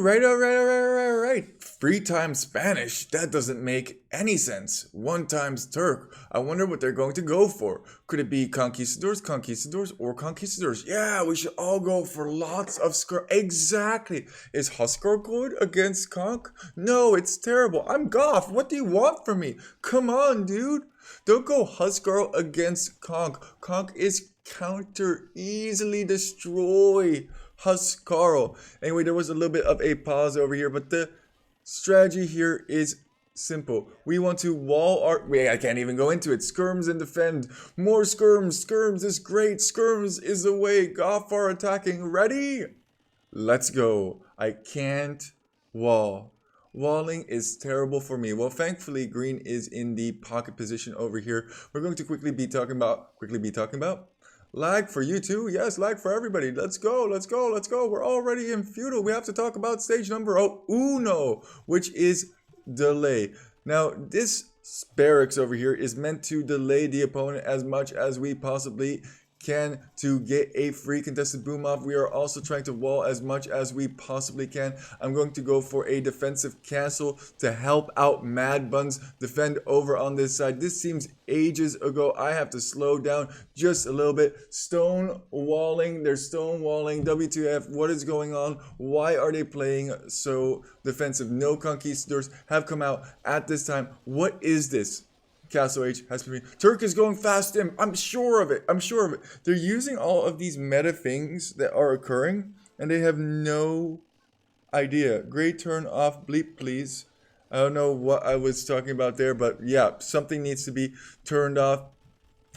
right, all right, all right, all right, all right. 3 times Spanish. That doesn't make any sense. 1 times Turk. I wonder what they're going to go for. Could it be conquistadors, or conquistadors? Yeah, we should all go for lots of skirm. Exactly. Is Huskar good against Conk? No, it's terrible. I'm Goff. What do you want from me? Come on, dude. Don't go Huskar against Conk. Conk is counter easily destroy Huskarl. Anyway, there was a little bit of a pause over here, but the strategy here is simple. We want to wall our... Wait, I can't even go into it. Skirms and defend. More skirms. Skirms is great. Skirms is the way. Goff are attacking. Ready? Let's go. I can't wall. Walling is terrible for me. Well, thankfully, green is in the pocket position over here. We're going to quickly be talking about lag for you too. Yes, lag for everybody. Let's go, let's go, let's go. We're already in feudal. We have to talk about stage number uno, which is delay. Now, this barracks over here is meant to delay the opponent as much as we possibly can to get a free contested boom off. We are also trying to wall as much as we possibly can. I'm going to go for a defensive castle to help out Mad Buns defend over on this side. This seems ages ago. I have to slow down just a little bit. Stone walling. They're stone walling. WTF. What is going on? Why are they playing so defensive? No conquistadors have come out at this time. What is this? Castle H has been... Turk is going fast in. I'm sure of it. I'm sure of it. They're using all of these meta things that are occurring, and they have no idea. Great turn off bleep, please. I don't know what I was talking about there, but yeah, something needs to be turned off.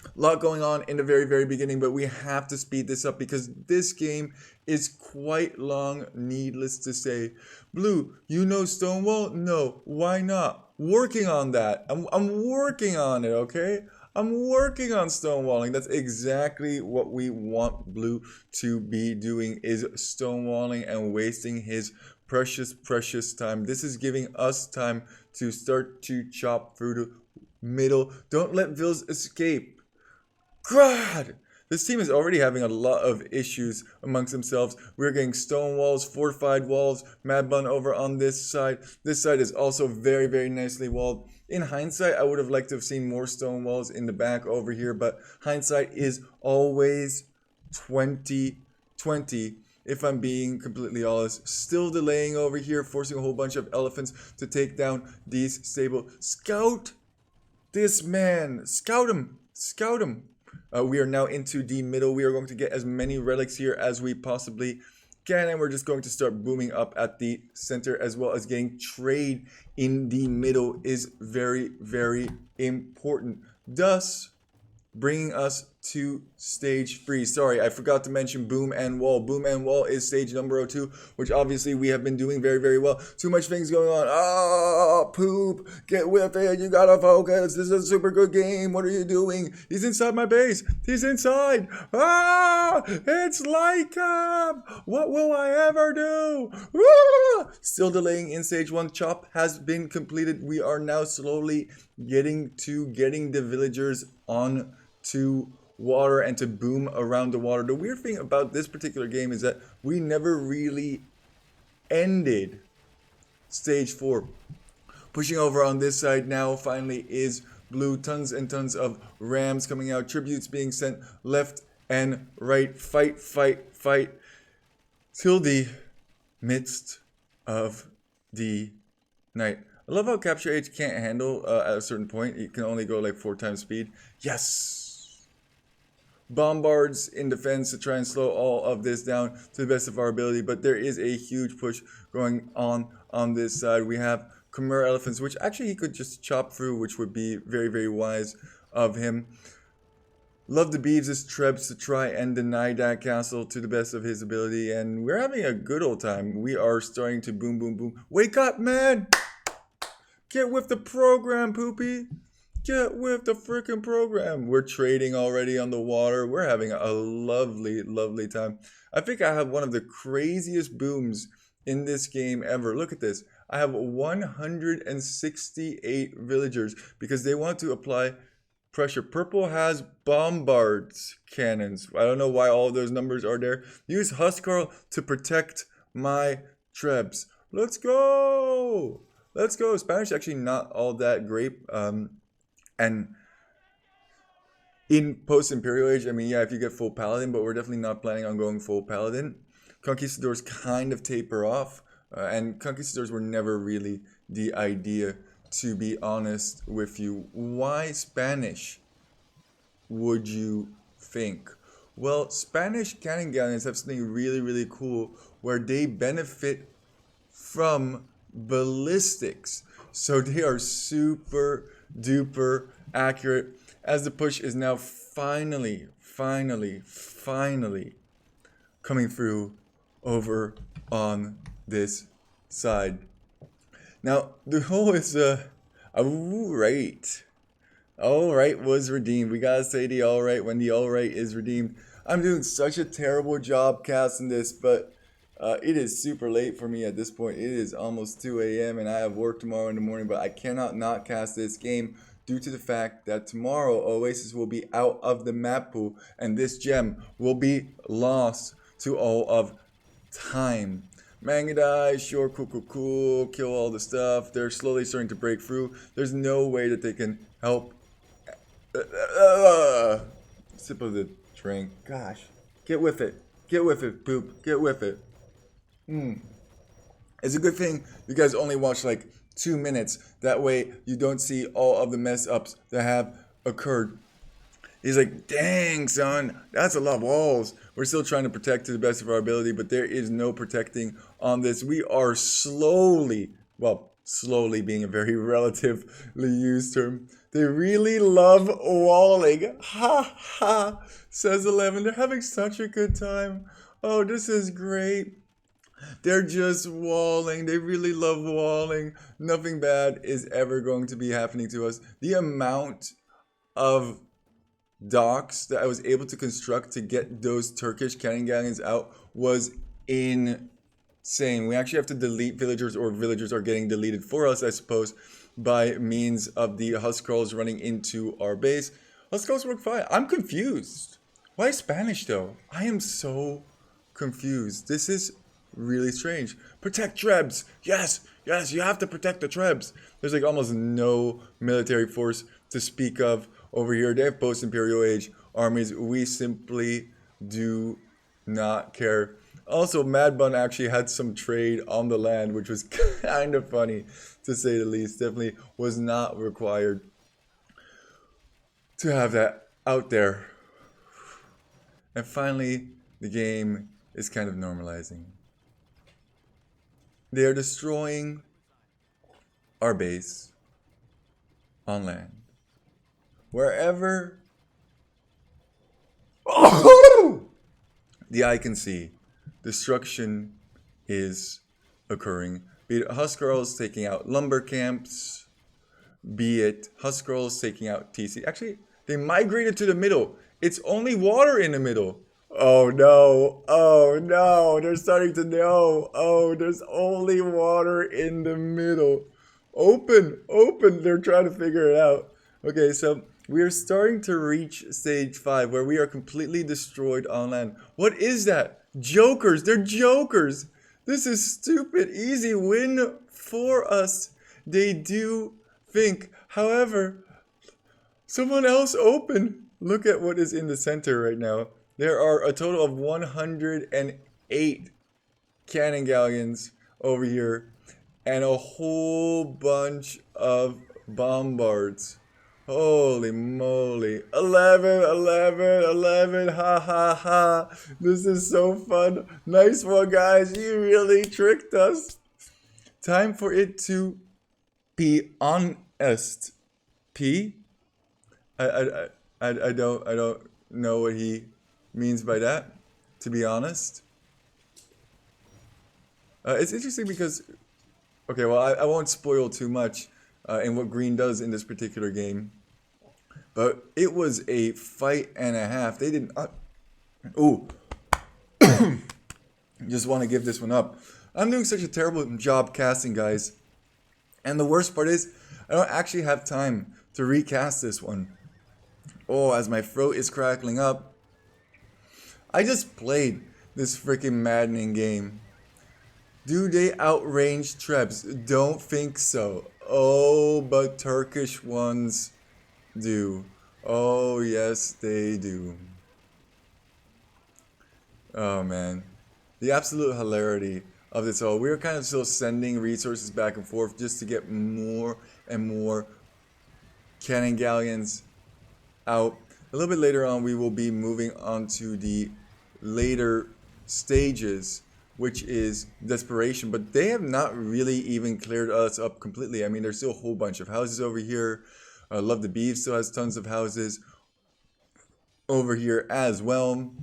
A lot going on in the very, very beginning, but we have to speed this up because this game is quite long, needless to say. Blue, you know Stonewall? No. Why not? Working on that. I'm working on it, okay? I'm working on stonewalling. That's exactly what we want Blue to be doing, is stonewalling and wasting his precious, precious time. This is giving us time to start to chop through the middle. Don't let Vils escape. God! This team is already having a lot of issues amongst themselves. We're getting stone walls, fortified walls, Mad Bun over on this side. This side is also very, very nicely walled. In hindsight, I would have liked to have seen more stone walls in the back over here, but hindsight is always 20/20. If I'm being completely honest. Still delaying over here, forcing a whole bunch of elephants to take down these stable. Scout this man. Scout him. Scout him. We are now into the middle. We are going to get as many relics here as we possibly can, and we're just going to start booming up at the center, as well as getting trade in the middle is very, very important. Thus, bringing us to stage 3. Sorry, I forgot to mention Boom and Wall. Boom and Wall is stage number 2, which obviously we have been doing very, very well. Too much things going on. Ah, poop. Get with it. You gotta focus. This is a super good game. What are you doing? He's inside my base. He's inside. Ah, it's like, what will I ever do? Ah! Still delaying in stage 1. Chop has been completed. We are now slowly getting the villagers on to water and to boom around the water. The weird thing about this particular game is that we never really ended stage 4. Pushing over on this side now finally is Blue. Tons and tons of rams coming out. Tributes being sent left and right. Fight, fight, fight. Till the midst of the night. I love how Capture H can't handle at a certain point. It can only go like 4 times speed. Yes! Bombards in defense to try and slow all of this down to the best of our ability. But there is a huge push going on this side. We have Khmer Elephants, which actually he could just chop through, which would be very, very wise of him. Love the Beeves' Trebs to try and deny that castle to the best of his ability. And we're having a good old time. We are starting to boom, boom, boom. Wake up, man! Get with the program, Poopy. Get with the freaking program. We're trading already on the water. We're having a lovely, lovely time. I think I have one of the craziest booms in this game ever. Look at this. I have 168 villagers because they want to apply pressure. Purple has bombards cannons. I don't know why all of those numbers are there. Use Huskarl to protect my Trebs. Let's go. Let's go. Spanish actually not all that great. And in post-Imperial Age, I mean, yeah, if you get full Paladin, but we're definitely not planning on going full Paladin. Conquistadors kind of taper off, and Conquistadors were never really the idea, to be honest with you. Why Spanish, would you think? Well, Spanish cannon galleons have something really, really cool where they benefit from ballistics. So they are super duper accurate, as the push is now finally coming through over on this side. Now, the whole is, alright was redeemed. We gotta say the alright when the alright is redeemed. I'm doing such a terrible job casting this, but it is super late for me at this point. It is almost 2 a.m. and I have work tomorrow in the morning, but I cannot not cast this game due to the fact that tomorrow Oasis will be out of the map pool and this gem will be lost to all of time. Mangadai, sure, cool, kill all the stuff. They're slowly starting to break through. There's no way that they can help. Sip of the drink. Gosh, get with it. Get with it, poop. Get with it. It's a good thing you guys only watch like 2 minutes. That way you don't see all of the mess ups that have occurred. He's like, dang, son, that's a lot of walls. We're still trying to protect to the best of our ability, but there is no protecting on this. We are slowly being a very relatively used term. They really love walling. Ha ha, says 11. They're having such a good time. Oh, this is great. They're just walling. They really love walling. Nothing bad is ever going to be happening to us. The amount of docks that I was able to construct to get those Turkish cannon galleons out was insane. We actually have to delete villagers, or villagers are getting deleted for us, I suppose, by means of the Huskarls running into our base. Huskarls work fine. I'm confused. Why Spanish though? I am so confused. This is really strange. Protect Trebs. Yes, you have to protect the Trebs. There's like almost no military force to speak of over here. They have post-Imperial Age armies. We simply do not care. Also, Mad Bun actually had some trade on the land, which was kind of funny, to say the least. Definitely was not required to have that out there. And finally, the game is kind of normalizing. They are destroying our base on land. Wherever the eye can see, destruction is occurring. Be it Huskarls taking out lumber camps, be it Huskarls taking out TC. Actually, they migrated to the middle. It's only water in the middle. Oh no, they're starting to know. Oh, there's only water in the middle. Open, they're trying to figure it out. Okay, so we are starting to reach stage 5 where we are completely destroyed on land. What is that? Jokers, they're jokers. This is stupid, easy win for us. They do think. However, someone else open. Look at what is in the center right now. There are a total of 108 cannon galleons over here and a whole bunch of bombards. Holy moly. 11, ha ha ha. This is so fun. Nice one, guys. You really tricked us. Time for it to be honest. P? I don't know what he means by that, to be honest. It's interesting because, okay, well, I won't spoil too much in what green does in this particular game, but it was a fight and a half. They didn't. Just want to give this one up. I'm doing such a terrible job casting, guys, and the worst part is I don't actually have time to recast this one. Oh, as my throat is crackling up. I just played this freaking maddening game. Do they outrange Trebs? Don't think so. Oh, but Turkish ones do. Oh, yes, they do. Oh, man. The absolute hilarity of this all. We're kind of still sending resources back and forth just to get more and more cannon galleons out. A little bit later on, we will be moving on to the later stages, which is desperation. But they have not really even cleared us up completely. I mean, there's still a whole bunch of houses over here. Love the Beef still has tons of houses over here as well.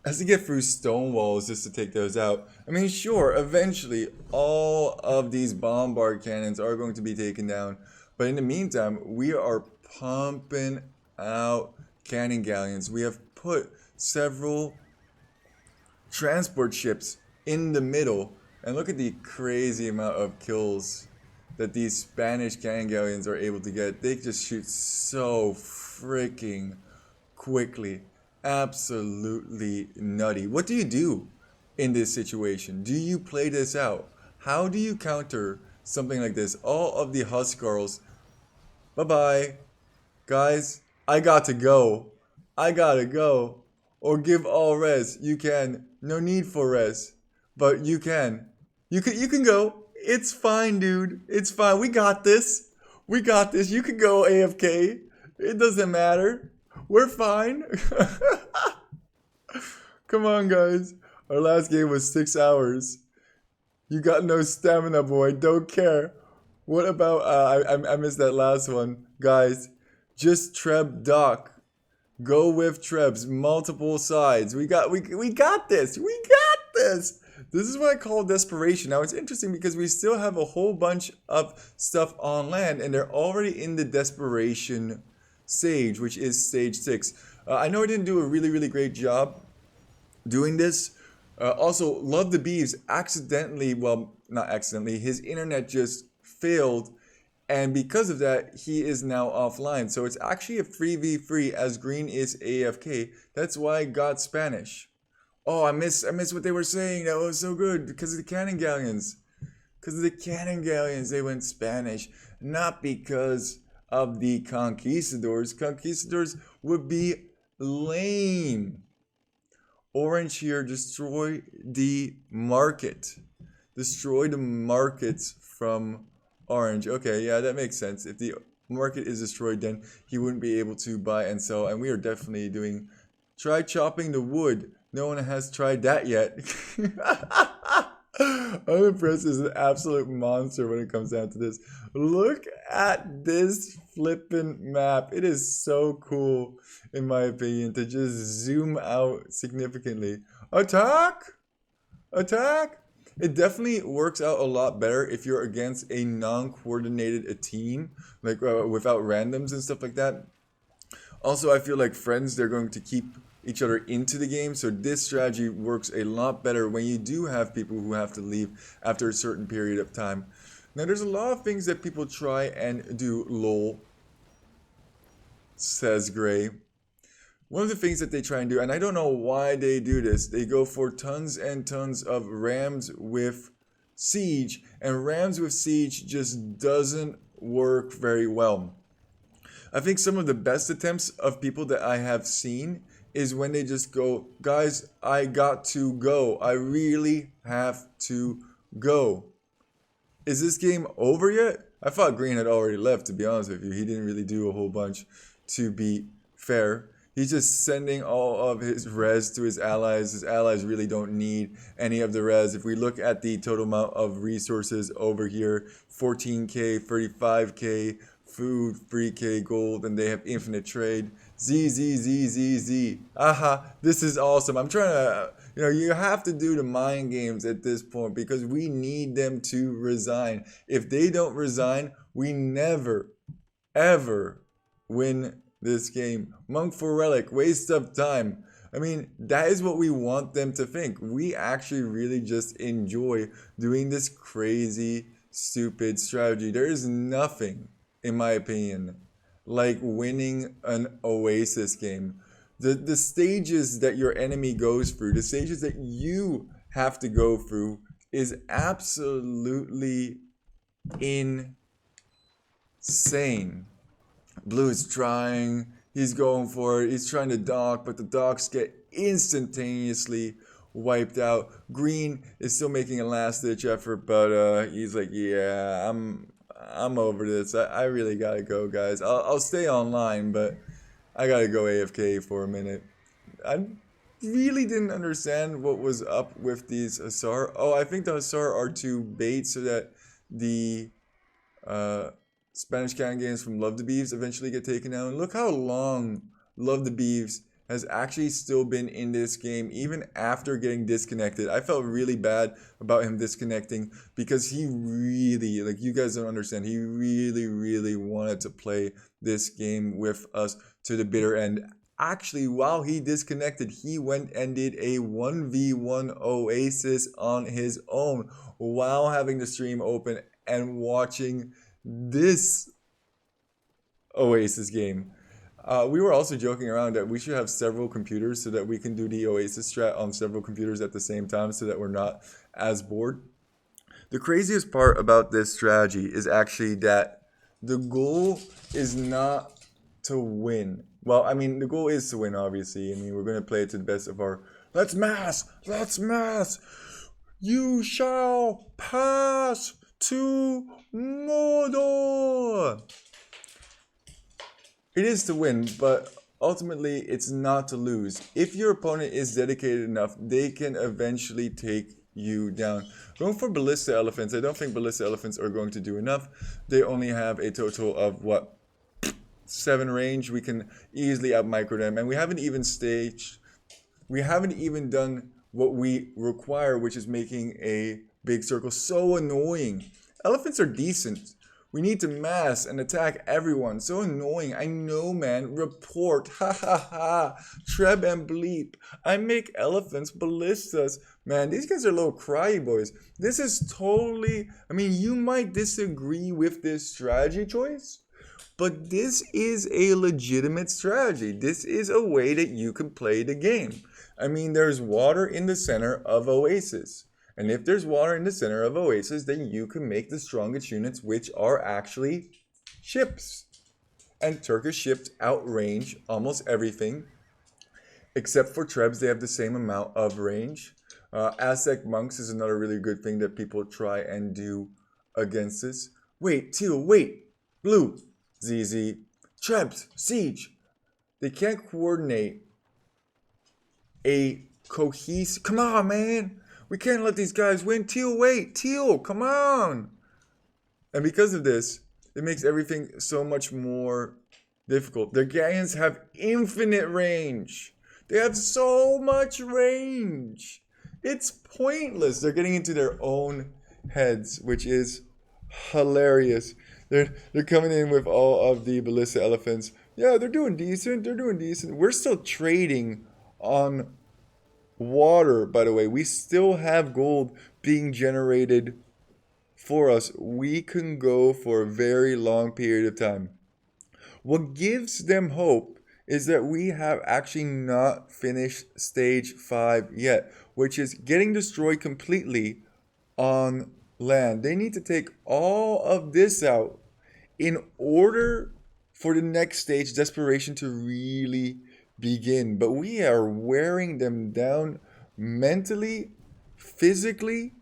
Has to get through stone walls just to take those out. I mean, sure, eventually all of these bombard cannons are going to be taken down. But in the meantime, we are pumping out cannon galleons. We have put several transport ships in the middle. And look at the crazy amount of kills that these Spanish cannon galleons are able to get. They just shoot so freaking quickly. Absolutely nutty. What do you do in this situation? Do you play this out? How do you counter something like this? All of the Huskarls. Bye-bye. Guys, I got to go. I gotta go. Or give all res. You can. No need for res. But you can. You can go. It's fine, dude. It's fine. We got this. We got this. You can go AFK. It doesn't matter. We're fine. Come on, guys. Our last game was 6 hours. You got no stamina, boy. Don't care. What about, I missed that last one. Guys, just Treb Doc. Go with Trebs. Multiple sides. We got this. We got this. This is what I call desperation. Now, it's interesting because we still have a whole bunch of stuff on land, and they're already in the desperation stage, which is stage 6. I know I didn't do a really great job doing this. Also, Love the Beeves accidentally, well, not accidentally, his internet just failed, and because of that, he is now offline. So it's actually a 3v3 as Green is AFK. That's why I got Spanish. Oh, I miss what they were saying. That was so good because of the cannon galleons. Because of the cannon galleons, they went Spanish, not because of the conquistadors. Conquistadors would be lame. Orange here, destroy the market. Destroy the markets from orange. Okay, yeah, that makes sense. If the market is destroyed, then he wouldn't be able to buy and sell. And we are definitely doing... Try chopping the wood. No one has tried that yet. Unimpressed is an absolute monster when it comes down to this. Look at this flippin' map. It is so cool, in my opinion, to just zoom out significantly. Attack! Attack! It definitely works out a lot better if you're against a non-coordinated team, like without randoms and stuff like that. Also, I feel like friends, they're going to keep each other into the game, so this strategy works a lot better when you do have people who have to leave after a certain period of time. Now, there's a lot of things that people try and do, lol, says Gray. One of the things that they try and do, and I don't know why they do this, they go for tons and tons of rams with siege, and rams with siege just doesn't work very well. I think some of the best attempts of people that I have seen is when they just go, guys, I got to go. I really have to go. Is this game over yet? I thought Green had already left, to be honest with you. He didn't really do a whole bunch, to be fair. He's just sending all of his res to his allies. His allies really don't need any of the res. If we look at the total amount of resources over here, 14k, 35k, food, 3k gold, and they have infinite trade. Z. Aha, this is awesome. I'm trying to, you have to do the mind games at this point because we need them to resign. If they don't resign, we never, ever win this game. Monk for Relic, waste of time. I mean, that is what we want them to think. We actually really just enjoy doing this crazy, stupid strategy. There is nothing, in my opinion, like winning an Oasis game. The stages that your enemy goes through, the stages that you have to go through is absolutely insane. Blue is trying. He's going for it. He's trying to dock, but the docks get instantaneously wiped out. Green is still making a last ditch effort, but he's like, yeah, I'm over this. I really gotta go, guys. I'll stay online, but I gotta go AFK for a minute. I really didn't understand what was up with these Hussar. Oh, I think the Hussar are to bait so that the uh, Spanish cannon games from Love the Beeves eventually get taken down. Look how long Love the Beeves has actually still been in this game, even after getting disconnected. I felt really bad about him disconnecting because he really, like, you guys don't understand, he really, really wanted to play this game with us to the bitter end. Actually, while he disconnected, he went and did a 1v1 Oasis on his own while having the stream open and watching this Oasis game. We were also joking around that we should have several computers so that we can do the Oasis strat on several computers at the same time so that we're not as bored. The craziest part about this strategy is actually that the goal is not to win. Well, I mean, the goal is to win, obviously. I mean, we're going to play it to the best of our... Let's mass! Let's mass! You shall pass to Mordor! It is to win, but ultimately it's not to lose. If your opponent is dedicated enough, they can eventually take you down. Going for Ballista Elephants, I don't think Ballista Elephants are going to do enough. They only have a total of, what, 7 range. We can easily out-micro them, and we haven't even done what we require, which is making a big circle. So annoying. Elephants are decent. We need to mass and attack everyone. So annoying. I know, man. Report. Ha ha ha. Treb and Bleep. I make elephants ballistas. Man, these guys are little cry boys. This is totally... I mean, you might disagree with this strategy choice, but this is a legitimate strategy. This is a way that you can play the game. I mean, there's water in the center of Oasis. And if there's water in the center of Oasis, then you can make the strongest units, which are actually ships. And Turkish ships outrange almost everything. Except for Trebs, they have the same amount of range. Aztec monks is another really good thing that people try and do against this. Wait, Teal, wait. Blue, ZZ, Trebs, Siege. They can't coordinate a cohesive... Come on, man. We can't let these guys win. Teal, wait. Teal, come on. And because of this, it makes everything so much more difficult. Their galleons have infinite range. They have so much range. It's pointless. They're getting into their own heads, which is hilarious. They're coming in with all of the Ballista Elephants. Yeah, they're doing decent. They're doing decent. We're still trading on water, by the way. We still have gold being generated for us. We can go for a very long period of time. What gives them hope is that we have actually not finished stage 5 yet, which is getting destroyed completely on land. They need to take all of this out in order for the next stage, desperation, to really begin. But we are wearing them down mentally, physically.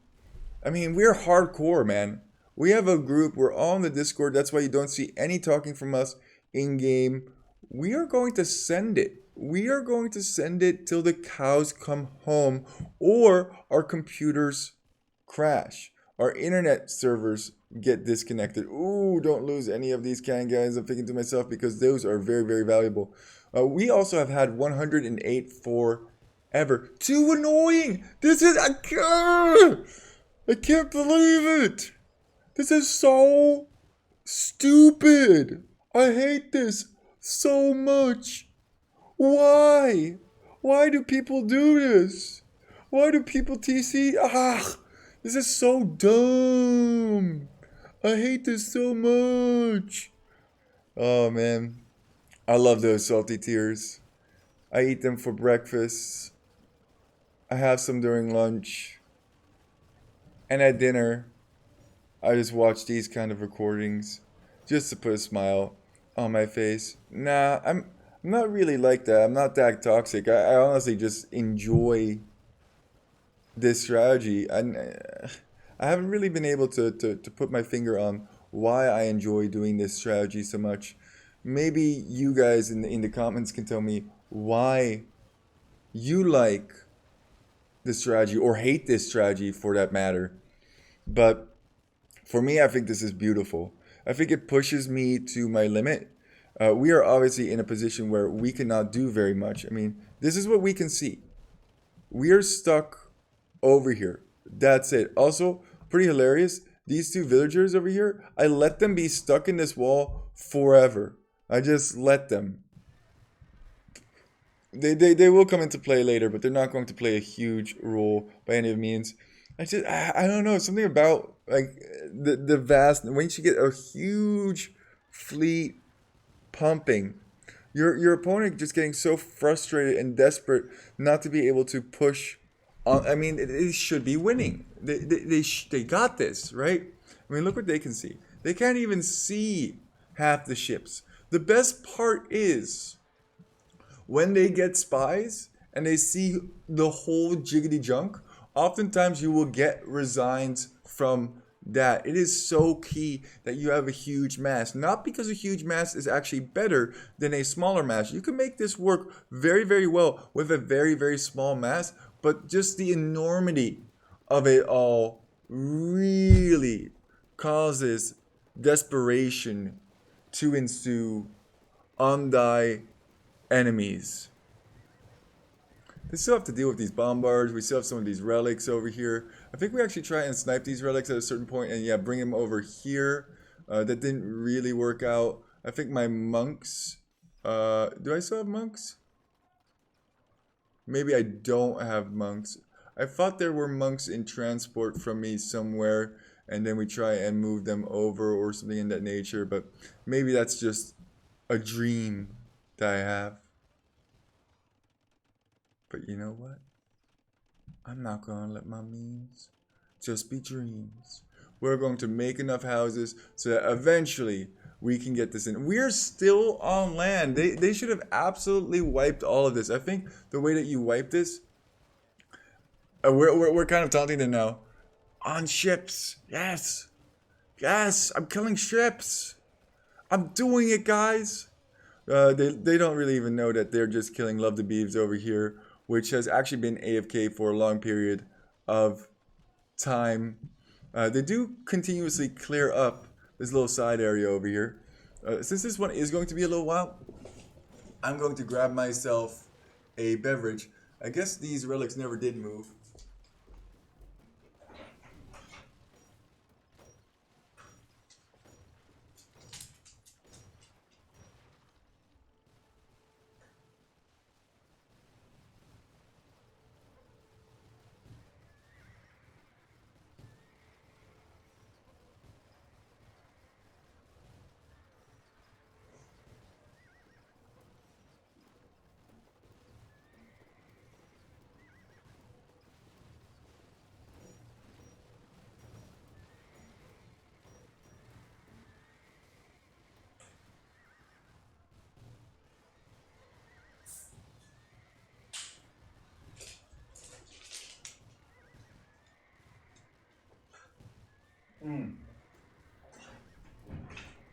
I mean, we're hardcore, man. We have a group. We're all on the Discord. That's why you don't see any talking from us in game. We are going to send it. We are going to send it till the cows come home or our computers crash. Our internet servers get disconnected. Ooh, don't lose any of these can guys. I'm thinking to myself because those are very, very valuable. We also have had 108 forever. Too annoying. This is... I can't believe it. This is so stupid. I hate this so much. Why? Why do people do this? Why do people TC? This is so dumb. I hate this so much. Oh, man. I love those salty tears. I eat them for breakfast. I have some during lunch. And at dinner, I just watch these kind of recordings just to put a smile on my face. Nah, I'm not really like that. I'm not that toxic. I honestly just enjoy this strategy. I haven't really been able to put my finger on why I enjoy doing this strategy so much. Maybe you guys in the comments can tell me why you like this strategy or hate this strategy for that matter. But for me, I think this is beautiful. I think it pushes me to my limit. We are obviously in a position where we cannot do very much. I mean, this is what we can see. We are stuck over here. That's it. Also, pretty hilarious. These two villagers over here, I let them be stuck in this wall forever. I just let them. They will come into play later, but they're not going to play a huge role by any means. I don't know, something about like the vast once you get a huge fleet pumping, your opponent just getting so frustrated and desperate not to be able to push on. I mean, they should be winning. They got this, right? I mean, look what they can see. They can't even see half the ships. The best part is when they get spies and they see the whole jiggity junk, oftentimes you will get resigns from that. It is so key that you have a huge mass. Not because a huge mass is actually better than a smaller mass. You can make this work very, very well with a very, very small mass, but just the enormity of it all really causes desperation to ensue on thy enemies. They still have to deal with these bombards. We still have some of these relics over here. I think we actually try and snipe these relics at a certain point and yeah, bring them over here. That didn't really work out. I think my monks, do I still have monks? Maybe I don't have monks. I thought there were monks in transport from me somewhere and then we try and move them over or something in that nature, but maybe that's just a dream that I have. But you know what? I'm not gonna let my memes just be dreams. We're going to make enough houses so that eventually we can get this in. We're still on land. They should have absolutely wiped all of this. I think the way that you wipe this, we're kind of taunting them now. On ships. Yes. Yes, I'm killing ships. I'm doing it, guys. They don't really even know that they're just killing Love the Beeves over here, which has actually been AFK for a long period of time. They do continuously clear up this little side area over here. Since this one is going to be a little while, I'm going to grab myself a beverage. I guess these relics never did move.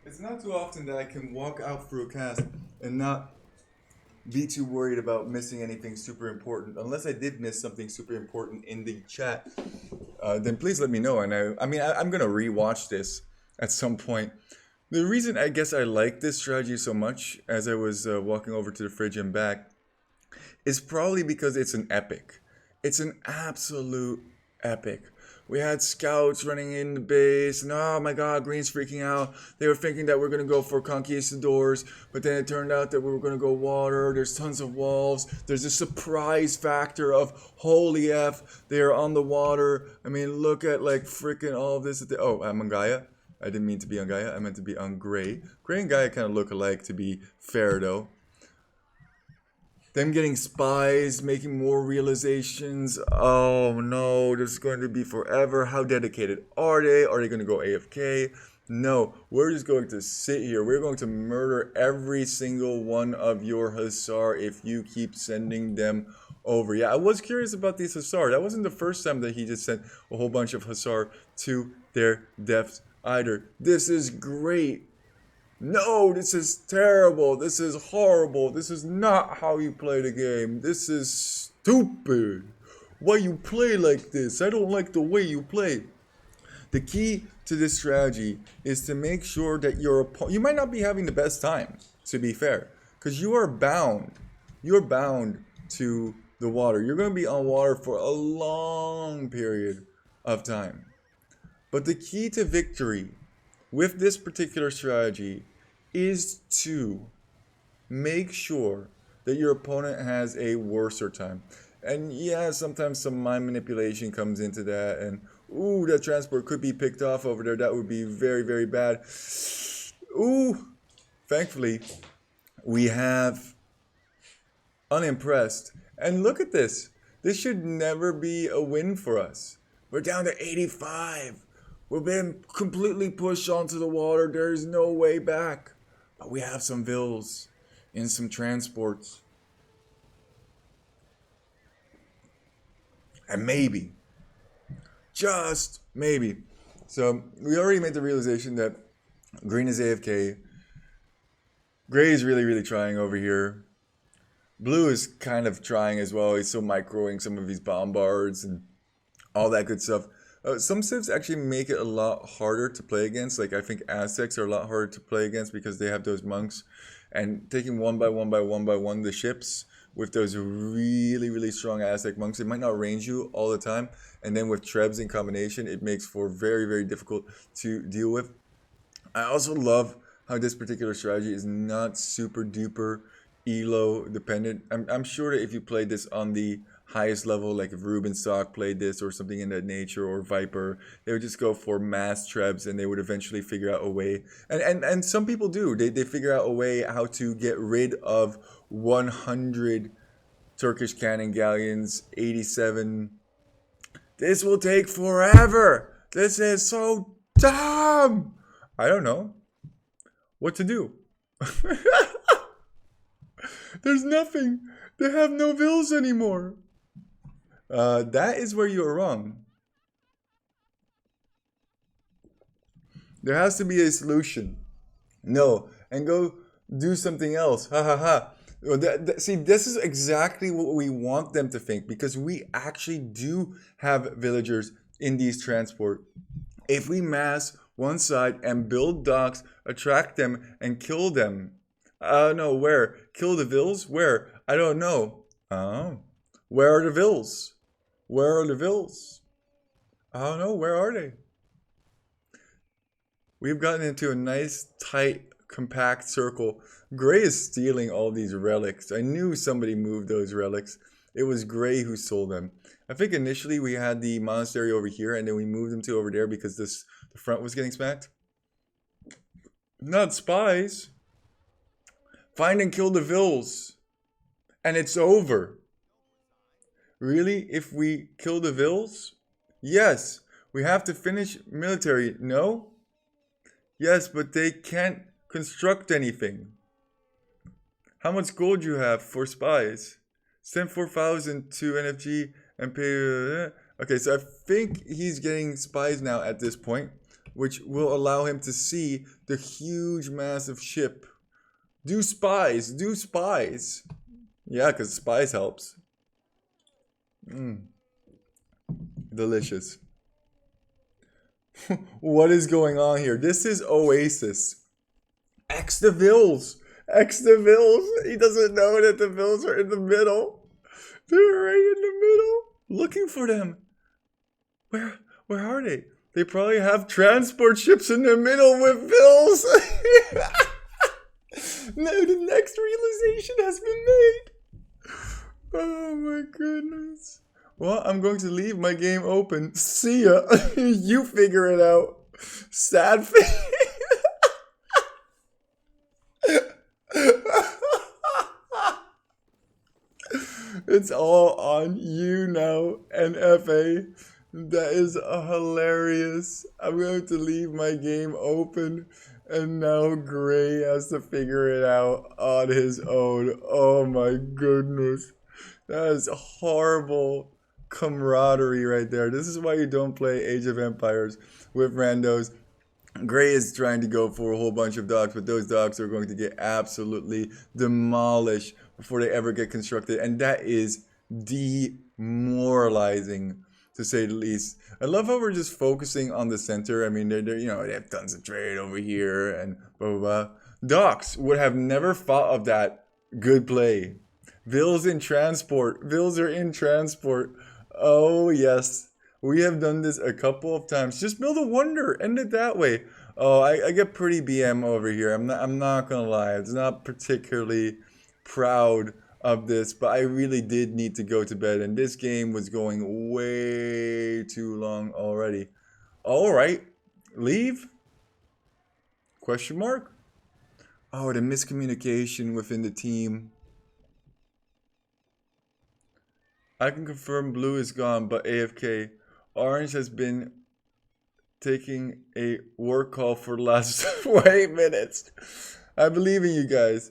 It's not too often that I can walk out through a cast and not be too worried about missing anything super important. Unless I did miss something super important in the chat, then please let me know. And I'm gonna rewatch this at some point. The reason I guess I like this strategy so much, as I was walking over to the fridge and back, is probably because it's an epic. It's an absolute epic. We had scouts running in the base, and oh my god, Green's freaking out. They were thinking that we're gonna go for conquistadors, but then it turned out that we were gonna go water. There's tons of walls. There's a surprise factor of holy F, they are on the water. I mean, look at like freaking all of this. Oh, I'm on Gaia. I didn't mean to be on Gaia. I meant to be on Gray. Gray and Gaia kind of look alike, to be fair though. them getting spies, making more realizations. Oh no, this is going to be forever. How dedicated are they? Are they going to go AFK? No, we're just going to sit here. We're going to murder every single one of your Hussar if you keep sending them over. Yeah, I was curious about these Hussar. That wasn't the first time that he just sent a whole bunch of Hussar to their deaths either. This is great. No, this is terrible. This is horrible. This is not how you play the game. This is stupid. Why you play like this? I don't like the way you play. The key to this strategy is to make sure that your opponent, you might not be having the best time, to be fair, because you're bound to the water. You're going to be on water for a long period of time. But the key to victory with this particular strategy is to make sure that your opponent has a worser time. And yeah, sometimes some mind manipulation comes into that, and ooh, that transport could be picked off over there. That would be very, very bad. Ooh, thankfully, we have unimpressed. And look at this. This should never be a win for us. We're down to 85. We've been completely pushed onto the water. There's no way back. But we have some vills and some transports. And maybe, just maybe. So we already made the realization that green is AFK. Gray is really, really trying over here. Blue is kind of trying as well. He's still microing some of these bombards and all that good stuff. Some civs actually make it a lot harder to play against. Like, I think Aztecs are a lot harder to play against because they have those monks. And taking one by one the ships with those really, really strong Aztec monks, it might not range you all the time. And then with Trebs in combination, it makes for very, very difficult to deal with. I also love how this particular strategy is not super duper elo dependent. I'm sure that if you played this on the highest level, like if Rubenstock played this or something in that nature, or Viper, they would just go for mass Trebs and they would eventually figure out a way. And some people do. They figure out a way how to get rid of 100 Turkish cannon galleons, 87. This will take forever. This is so dumb. I don't know what to do. There's nothing. They have no vills anymore. That is where you are wrong. There has to be a solution. No, and go do something else. Ha ha ha. See, this is exactly what we want them to think, because we actually do have villagers in these transport. If we mass one side and build docks, attract them and kill them. No, where? Kill the vills? Where? I don't know. Oh. Where are the vills? Where are the vills? I don't know. Where are they? We've gotten into a nice, tight, compact circle. Gray is stealing all these relics. I knew somebody moved those relics. It was Gray who sold them. I think initially we had the monastery over here, and then we moved them to over there because the front was getting smacked. Not spies. Find and kill the vills. And it's over. Really? If we kill the vills? Yes. We have to finish military. No? Yes, but they can't construct anything. How much gold you have for spies? Send 4,000 to NFG and pay... Okay, so I think he's getting spies now at this point, which will allow him to see the huge, massive ship. Do spies. Do spies. Yeah, because spies helps. Delicious. What is going on here? This is Oasis. X the vills. X the vills. He doesn't know that the vills are in the middle. They're right in the middle. Looking for them. Where are they? They probably have transport ships in the middle with vills. No, the next realization has been made. Oh my goodness. Well, I'm going to leave my game open. See ya. You figure it out. Sad face. It's all on you now, NFA. That is hilarious. I'm going to leave my game open, and now Gray has to figure it out on his own. Oh my goodness. That is horrible camaraderie right there. This is why you don't play Age of Empires with randos. Gray is trying to go for a whole bunch of docks, but those docks are going to get absolutely demolished before they ever get constructed, and that is demoralizing, to say the least. I love how we're just focusing on the center. I mean, they have tons of trade over here and blah blah blah. Docks would have never thought of that. Good play. Vills in transport. Vills are in transport. Oh yes. We have done this a couple of times. Just build a wonder. End it that way. Oh, I get pretty BM over here. I'm not gonna lie. It's not particularly proud of this, but I really did need to go to bed, and this game was going way too long already. All right, leave? Question mark? Oh, the miscommunication within the team. I can confirm blue is gone, but AFK. Orange has been taking a work call for the last 8 minutes. I believe in you guys.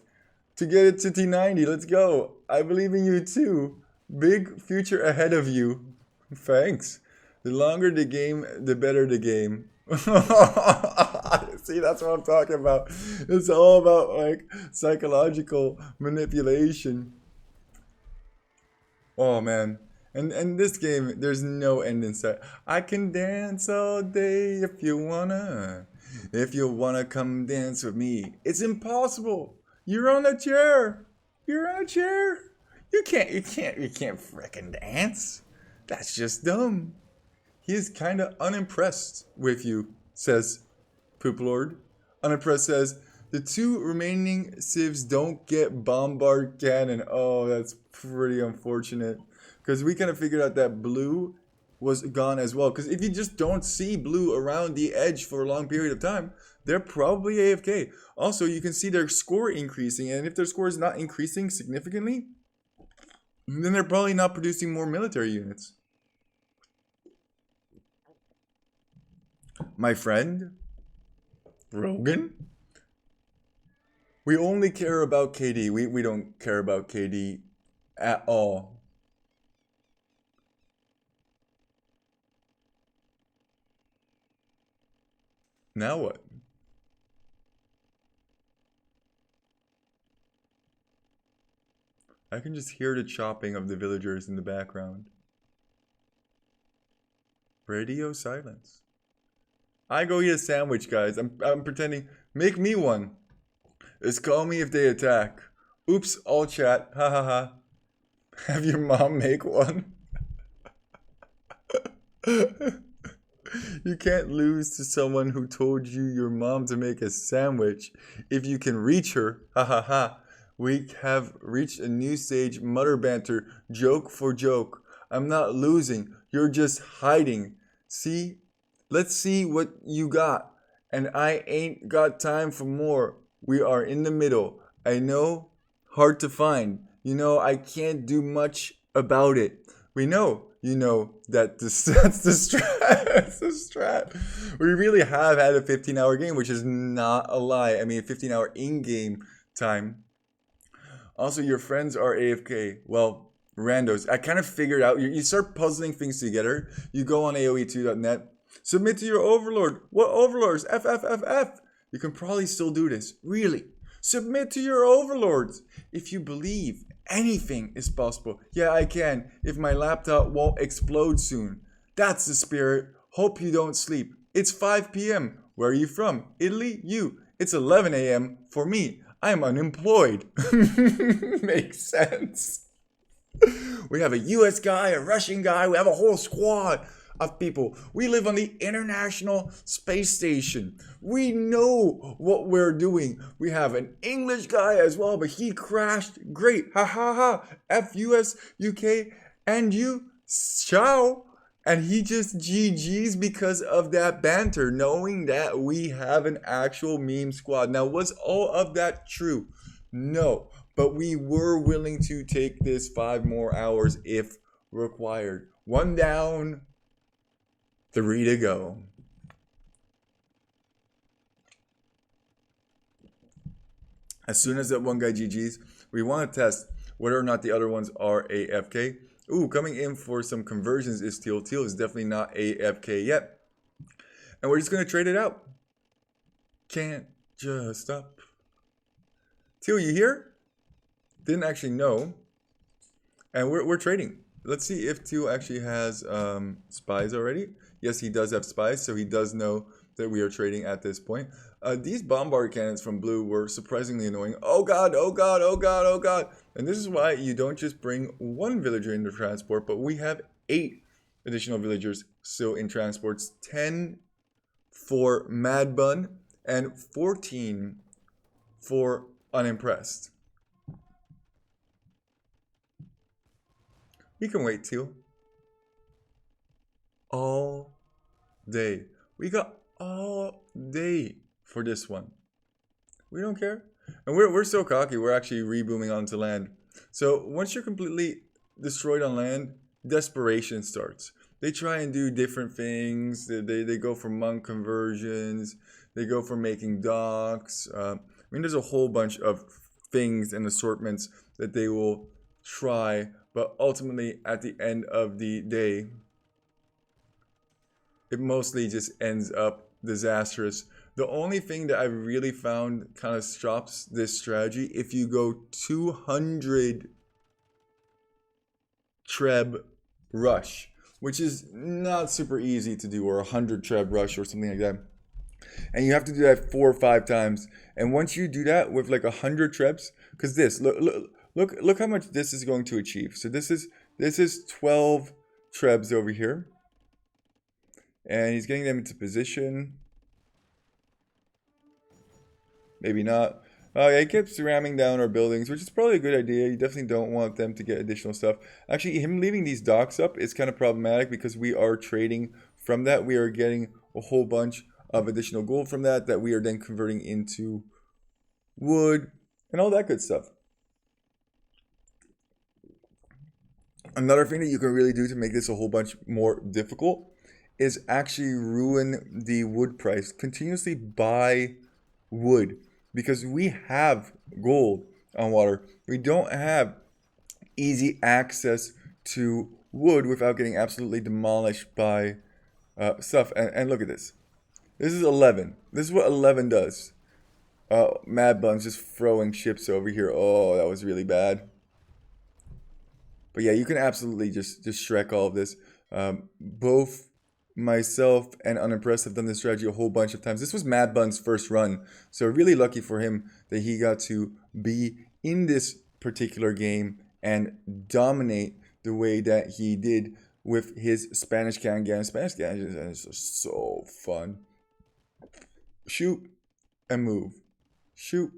To get it to T90, let's go. I believe in you too. Big future ahead of you. Thanks. The longer the game, the better the game. See, that's what I'm talking about. It's all about like psychological manipulation. Oh man. And this game, there's no end in sight. I can dance all day if you wanna. If you wanna come dance with me. It's impossible. You're on a chair. You're on a chair. You can't frickin' dance. That's just dumb. He is kinda unimpressed with you, says Poop Lord. Unimpressed says, the 2 remaining civs don't get bombard cannon. Oh, that's pretty unfortunate. Because we kind of figured out that blue was gone as well. Because if you just don't see blue around the edge for a long period of time, they're probably AFK. Also, you can see their score increasing. And if their score is not increasing significantly, then they're probably not producing more military units. My friend, Rogan, we only care about KD. We don't care about KD at all. Now what? I can just hear the chopping of the villagers in the background. Radio silence. I go eat a sandwich, guys. I'm pretending. Make me one. Just call me if they attack. Oops, all chat. Ha ha ha. Have your mom make one. You can't lose to someone who told you your mom to make a sandwich if you can reach her. Ha ha ha. We have reached a new stage. Mutter banter. Joke for joke. I'm not losing. You're just hiding. See? Let's see what you got. And I ain't got time for more. We are in the middle. I know. Hard to find. You know, I can't do much about it. We know. You know that that's the strat. That's the strat. We really have had a 15-hour game, which is not a lie. I mean, 15-hour in-game time. Also, your friends are AFK. Well, randos. I kind of figured out. You start puzzling things together. You go on AOE2.net. Submit to your overlord. What overlords? FFFF. You can probably still do this. Really. Submit to your overlords. If you believe anything is possible. Yeah, I can. If my laptop won't explode soon. That's the spirit. Hope you don't sleep. It's 5 p.m. Where are you from? Italy? You. It's 11 a.m. for me. I'm unemployed. Makes sense. We have a US guy, a Russian guy. We have a whole squad of people. We live on the International Space Station. We know what we're doing. We have an English guy as well, but he crashed. Great. Ha ha ha. F US, UK, and you. Ciao. And he just GG's because of that banter, knowing that we have an actual meme squad. Now, was all of that true? No. But we were willing to take this 5 more hours if required. 1 down, 3 to go. As soon as that one guy GG's, we want to test whether or not the other ones are AFK. Ooh, coming in for some conversions is Teal. Teal is definitely not AFK yet. And we're just going to trade it out. Can't just stop. Teal, you here? Didn't actually know. And we're trading. Let's see if Teal actually has spies already. Yes, he does have spies, so he does know that we are trading at this point. These bombard cannons from blue were surprisingly annoying. Oh god, oh god, oh god, oh god. And this is why you don't just bring 1 villager in the transport, but we have 8 additional villagers still in transports. 10 for Mad Bun and 14 for Unimpressed. We can wait, Teal. All day. We got all day for this one. We don't care. And we're so cocky, we're actually rebooming onto land. So once you're completely destroyed on land, desperation starts. They try and do different things. They go for monk conversions. They go for making docks. I mean, there's a whole bunch of things and assortments that they will try. But ultimately, at the end of the day, it mostly just ends up disastrous. The only thing that I really found kind of stops this strategy, if you go 200 Treb Rush, which is not super easy to do, or 100 Treb Rush or something like that. And you have to do that 4 or 5 times. And once you do that with like 100 Trebs, because this, look how much this is going to achieve. So this is 12 Trebs over here. And he's getting them into position. Maybe not. Oh yeah, he keeps ramming down our buildings, which is probably a good idea. You definitely don't want them to get additional stuff. Actually, him leaving these docks up is kind of problematic because we are trading from that. We are getting a whole bunch of additional gold from that we are then converting into wood and all that good stuff. Another thing that you can really do to make this a whole bunch more difficult is actually ruin the wood price. Continuously buy wood, because we have gold on water. We don't have easy access to wood without getting absolutely demolished by stuff. And look at this. This is 11. This is what 11 does. Mad Bun's just throwing ships over here. Oh, that was really bad. But yeah, you can absolutely just Shrek all of this. Both myself and Unimpressed have done this strategy a whole bunch of times. This was Mad Bun's first run, so really lucky for him that he got to be in this particular game and dominate the way that he did with his Spanish Cannon. Spanish Cannon is so fun. Shoot and move. Shoot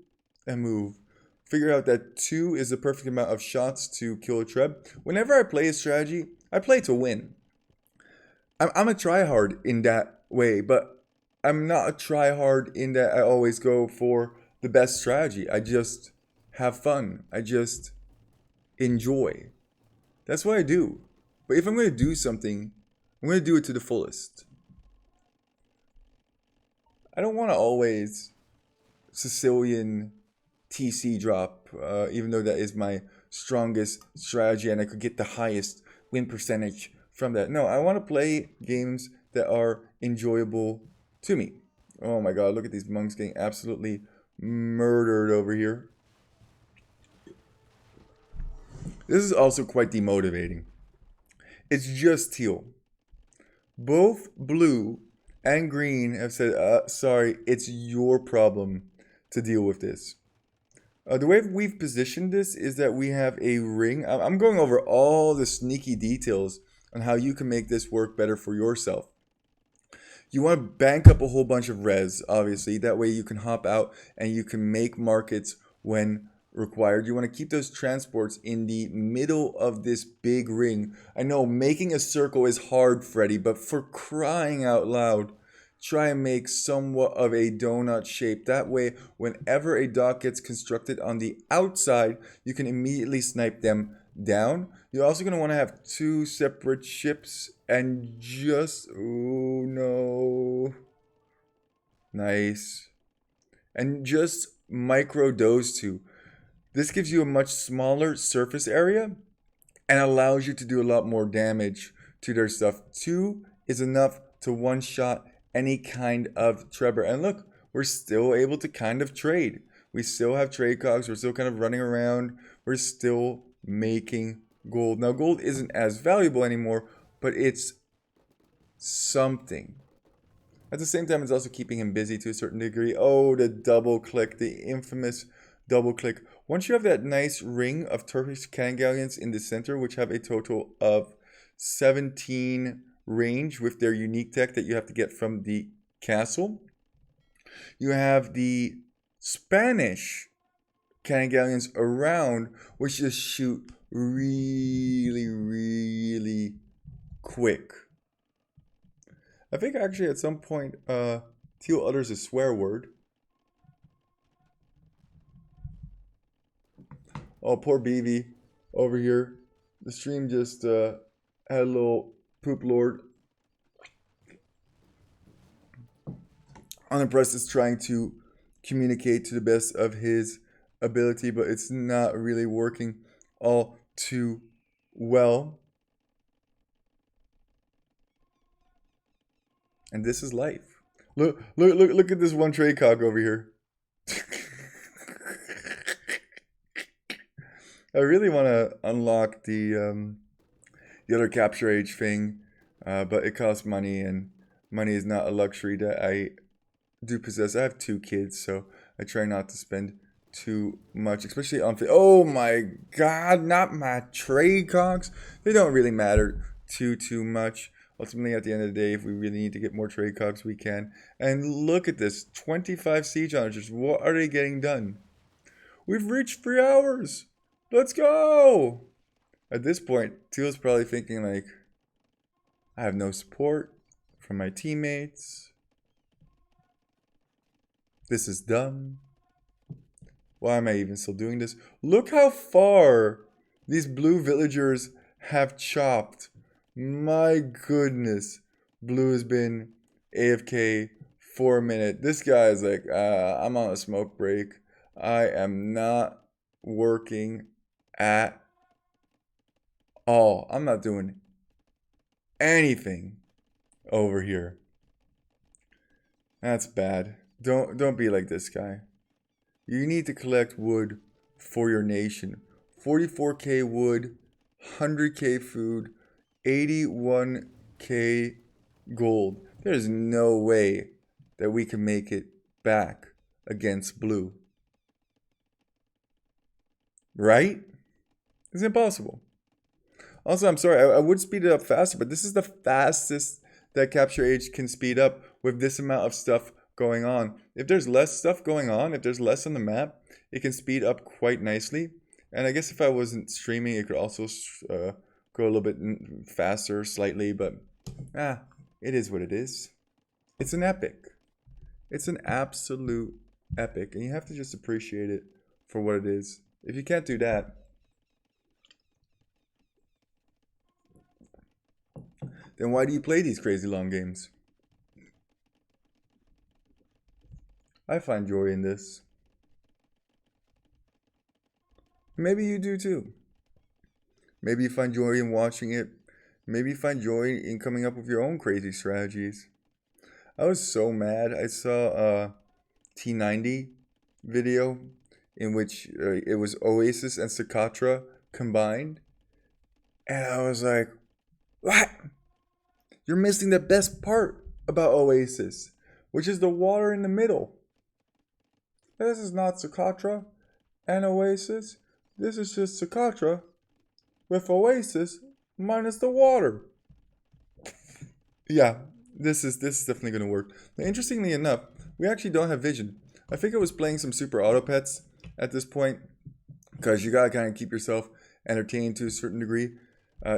and move. Figure out that 2 is the perfect amount of shots to kill a Treb. Whenever I play a strategy, I play to win. I'm a tryhard in that way, but I'm not a tryhard in that I always go for the best strategy. I just have fun. I just enjoy. That's what I do. But if I'm going to do something, I'm going to do it to the fullest. I don't want to always Sicilian TC drop, even though that is my strongest strategy and I could get the highest win percentage from that. No, I want to play games that are enjoyable to me. Oh my god, look at these monks getting absolutely murdered over here. This is also quite demotivating. It's just teal. Both blue and green have said, sorry, it's your problem to deal with this. The way we've positioned this is that we have a ring. I'm going over all the sneaky details on how you can make this work better for yourself. You want to bank up a whole bunch of res, obviously. That way you can hop out and you can make markets when required. You want to keep those transports in the middle of this big ring. I know making a circle is hard, Freddy, but for crying out loud, try and make somewhat of a donut shape. That way, whenever a dock gets constructed on the outside, you can immediately snipe them down. You're also going to want to have two separate ships and just... Oh, no. Nice. And just micro those two. This gives you a much smaller surface area and allows you to do a lot more damage to their stuff. Two is enough to one-shot any kind of Trevor. And look, we're still able to kind of trade. We still have trade cogs. We're still kind of running around. We're still making gold. Now, gold isn't as valuable anymore, but it's something. At the same time, it's also keeping him busy to a certain degree. Oh, the double click, the infamous double click. Once you have that nice ring of Turkish cannon galleons in the center, which have a total of 17 range with their unique tech that you have to get from the castle, you have the Spanish cannon galleons around, which just shoot really, really quick. I think actually at some point, Teal utters a swear word. Oh, poor BB over here. The stream just had a little poop lord. Unimpressed is trying to communicate to the best of his ability, but it's not really working all too well. And this is life. Look at this one trade cog over here. I really want to unlock the other capture age thing, but it costs money, and money is not a luxury that I do possess. I have 2 kids, so I try not to spend too much, especially on... Oh my god, not my trade cogs. They don't really matter too much. Ultimately, at the end of the day, if we really need to get more trade cogs, we can. And look at this, 25 siege onagers. What are they getting done? We've reached 3 hours. Let's go! At this point, Teal's probably thinking like, I have no support from my teammates. This is dumb. Why am I even still doing this? Look how far these blue villagers have chopped. My goodness. Blue has been AFK for a minute. This guy is like, I'm on a smoke break. I am not working at all. I'm not doing anything over here. That's bad. Don't be like this guy. You need to collect wood for your nation. 44k wood, 100k food, 81k gold. There's no way that we can make it back against blue. Right? It's impossible. Also, I'm sorry, I would speed it up faster, but this is the fastest that Capture Age can speed up with this amount of stuff going on. If there's less stuff going on, if there's less on the map, it can speed up quite nicely. And I guess if I wasn't streaming, it could also go a little bit faster slightly, but it is what it is. It's an epic. It's an absolute epic, and you have to just appreciate it for what it is. If you can't do that, then why do you play these crazy long games? I find joy in this. Maybe you do too. Maybe you find joy in watching it. Maybe you find joy in coming up with your own crazy strategies. I was so mad. I saw a T90 video in which it was Oasis and Socotra combined. And I was like, what? You're missing the best part about Oasis, which is the water in the middle. This is not Socotra and Oasis. This is just Socotra with Oasis minus the water. Yeah, this is definitely going to work. Now, interestingly enough, we actually don't have vision. I think I was playing some super auto pets at this point, because you gotta kind of keep yourself entertained to a certain degree.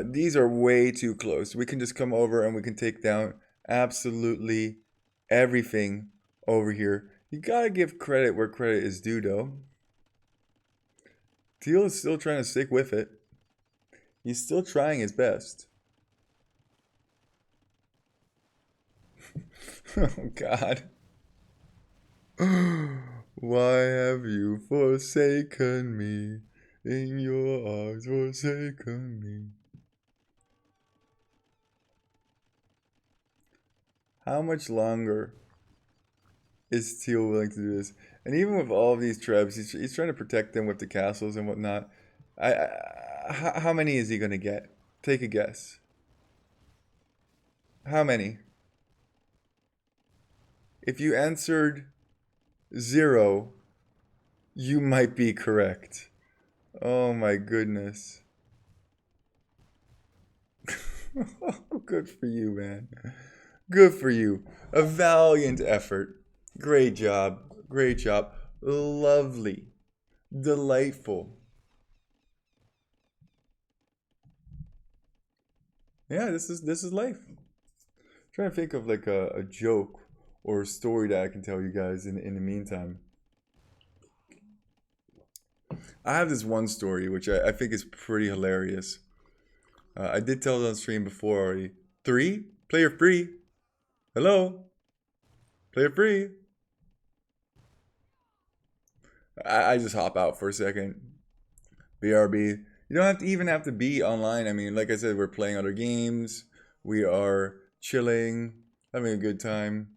These are way too close. We can just come over and we can take down absolutely everything over here. You gotta give credit where credit is due, though. Teal is still trying to stick with it. He's still trying his best. Oh, God. Why have you forsaken me? In your arms forsaken me. How much longer is Teal willing to do this? And even with all of these trebs, he's trying to protect them with the castles and whatnot. How many is he going to get? Take a guess. How many? If you answered 0, you might be correct. Oh my goodness. Good for you, man. Good for you. A valiant effort. Great job. Great job. Lovely. Delightful. Yeah, this is life. I'm trying to think of like a joke or a story that I can tell you guys in the meantime. I have this one story which I think is pretty hilarious. I did tell it on stream before already. 3? Player free. Hello? Player free. I just hop out for a second. BRB. You don't have to even have to be online. I mean, like I said, we're playing other games. We are chilling, having a good time.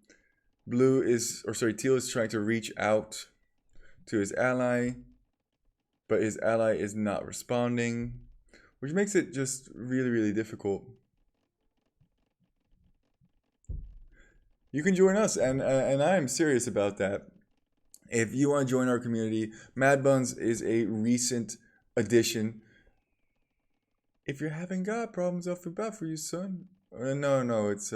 Teal is trying to reach out to his ally, but his ally is not responding, which makes it just really, really difficult. You can join us, and I am serious about that. If you want to join our community, Mad Buns is a recent addition. If you're having God problems, I feel bad for you, son. No, it's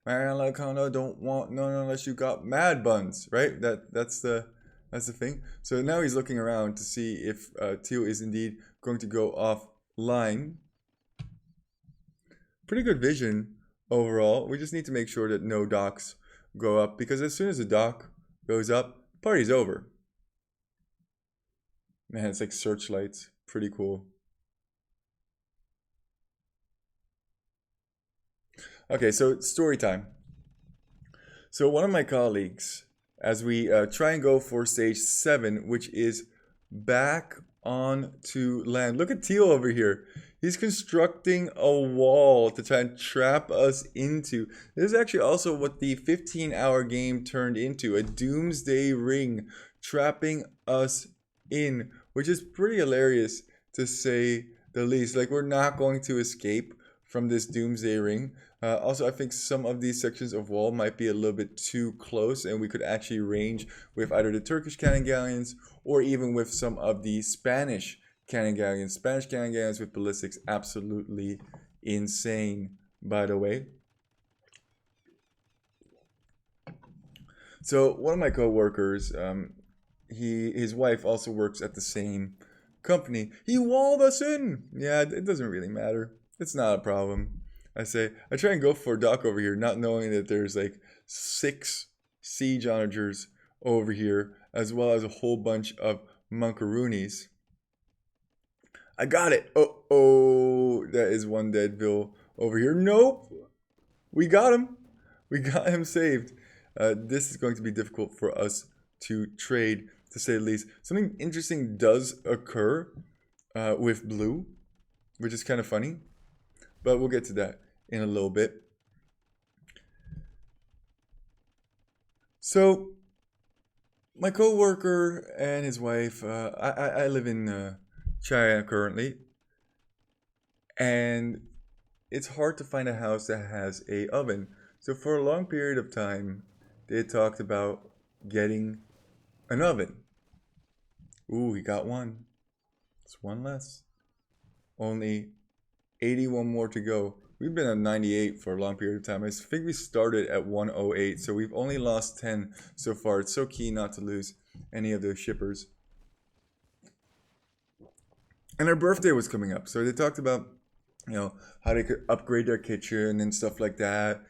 Mariana Lacano don't want none unless you got Mad Buns, right? That's the thing. So now he's looking around to see if Teal is indeed going to go offline. Pretty good vision overall. We just need to make sure that no docks go up, because as soon as the dock goes up, party's over. Man, it's like searchlights. Pretty cool. Okay, so story time. So one of my colleagues, as we try and go for stage 7, which is back on to land. Look at Teal over here. He's constructing a wall to try and trap us into. This is actually also what the 15-hour game turned into, a doomsday ring trapping us in, which is pretty hilarious to say the least. Like, we're not going to escape from this doomsday ring. Also, I think some of these sections of wall might be a little bit too close, and we could actually range with either the Turkish cannon galleons or even with some of the Spanish cannon galleons. Spanish cannon galleons with ballistics, absolutely insane, by the way. So one of my co-workers, his wife also works at the same company. He walled us in. Yeah, it doesn't really matter. It's not a problem. I try and go for a dock over here, not knowing that there's like 6 siege onagers over here, as well as a whole bunch of Monkaroonies. I got it. Oh, that is one deadville over here. Nope. We got him. We got him saved. This is going to be difficult for us to trade, to say the least. Something interesting does occur with blue, which is kind of funny. But we'll get to that in a little bit. So, my co-worker and his wife, I live in China currently. And it's hard to find a house that has a oven. So for a long period of time, they talked about getting an oven. Ooh, he got one. It's one less. Only 81 more to go. We've been at 98 for a long period of time. I think we started at 108, so we've only lost 10 so far. It's so key not to lose any of those shippers. And our birthday was coming up, so they talked about, how they could upgrade their kitchen and stuff like that.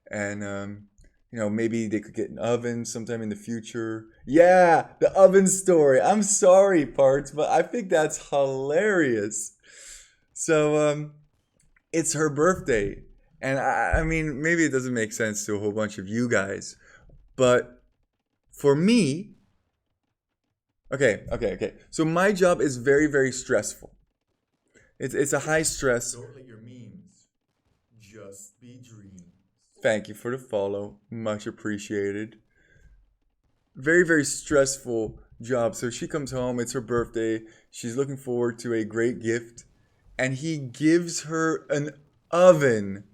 And maybe they could get an oven sometime in the future. Yeah, the oven story. I'm sorry, Parts, but I think that's hilarious. So, it's her birthday. And I mean, maybe it doesn't make sense to a whole bunch of you guys, but for me, okay. So my job is very, very stressful. It's a high stress. Don't let your memes just be dreams. Thank you for the follow. Much appreciated. Very, very stressful job. So she comes home, it's her birthday. She's looking forward to a great gift. And he gives her an oven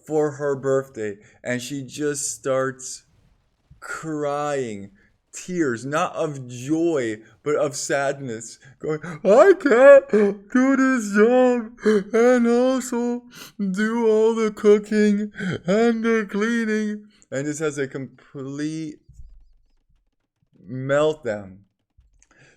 for her birthday. And she just starts crying, tears, not of joy, but of sadness, going, I can't do this job and also do all the cooking and the cleaning, and just has a complete meltdown.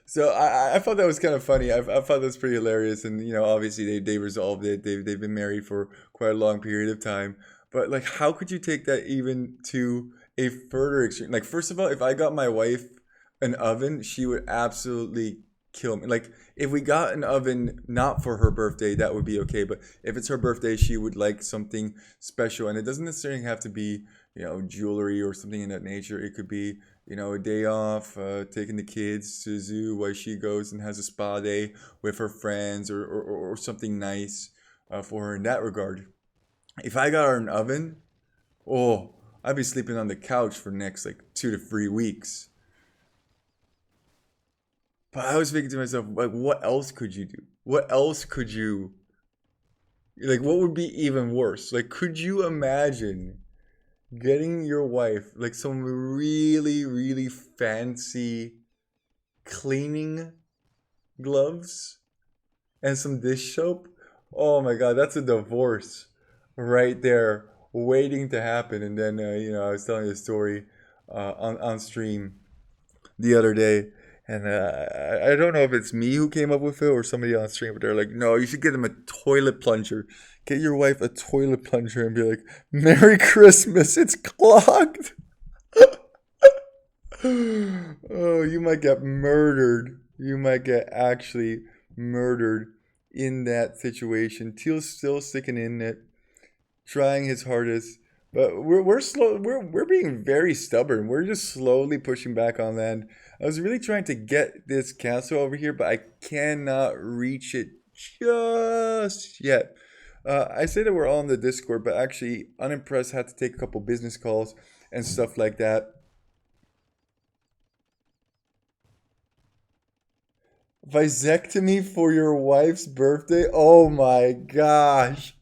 So I thought that was kind of funny. I thought that was pretty hilarious. And, obviously they resolved it. They've been married for quite a long period of time. But, like, how could you take that even to a further extreme? Like, first of all, if I got my wife an oven, she would absolutely kill me. Like, if we got an oven not for her birthday, that would be okay. But if it's her birthday, she would like something special. And it doesn't necessarily have to be, jewelry or something in that nature. It could be, a day off, taking the kids to the zoo while she goes and has a spa day with her friends, or something nice for her in that regard. If I got her an oven, oh, I'd be sleeping on the couch for the next like 2 to 3 weeks. But I was thinking to myself, like, what else could you do? What else could you, like, what would be even worse? Like, could you imagine getting your wife like some really, really fancy cleaning gloves and some dish soap? Oh my God, that's a divorce right there waiting to happen. And then, I was telling you a story on stream the other day. And I don't know if it's me who came up with it or somebody on stream, but they're like, no, you should get him a toilet plunger. Get your wife a toilet plunger and be like, Merry Christmas, it's clogged. Oh, you might get murdered. You might get actually murdered in that situation. Teal's still sticking in it, trying his hardest. But we're slow. We're being very stubborn. We're just slowly pushing back on land. I was really trying to get this castle over here, but I cannot reach it just yet. I say that we're all in the Discord, but actually, Unimpressed had to take a couple business calls and stuff like that. Vasectomy for your wife's birthday? Oh my gosh.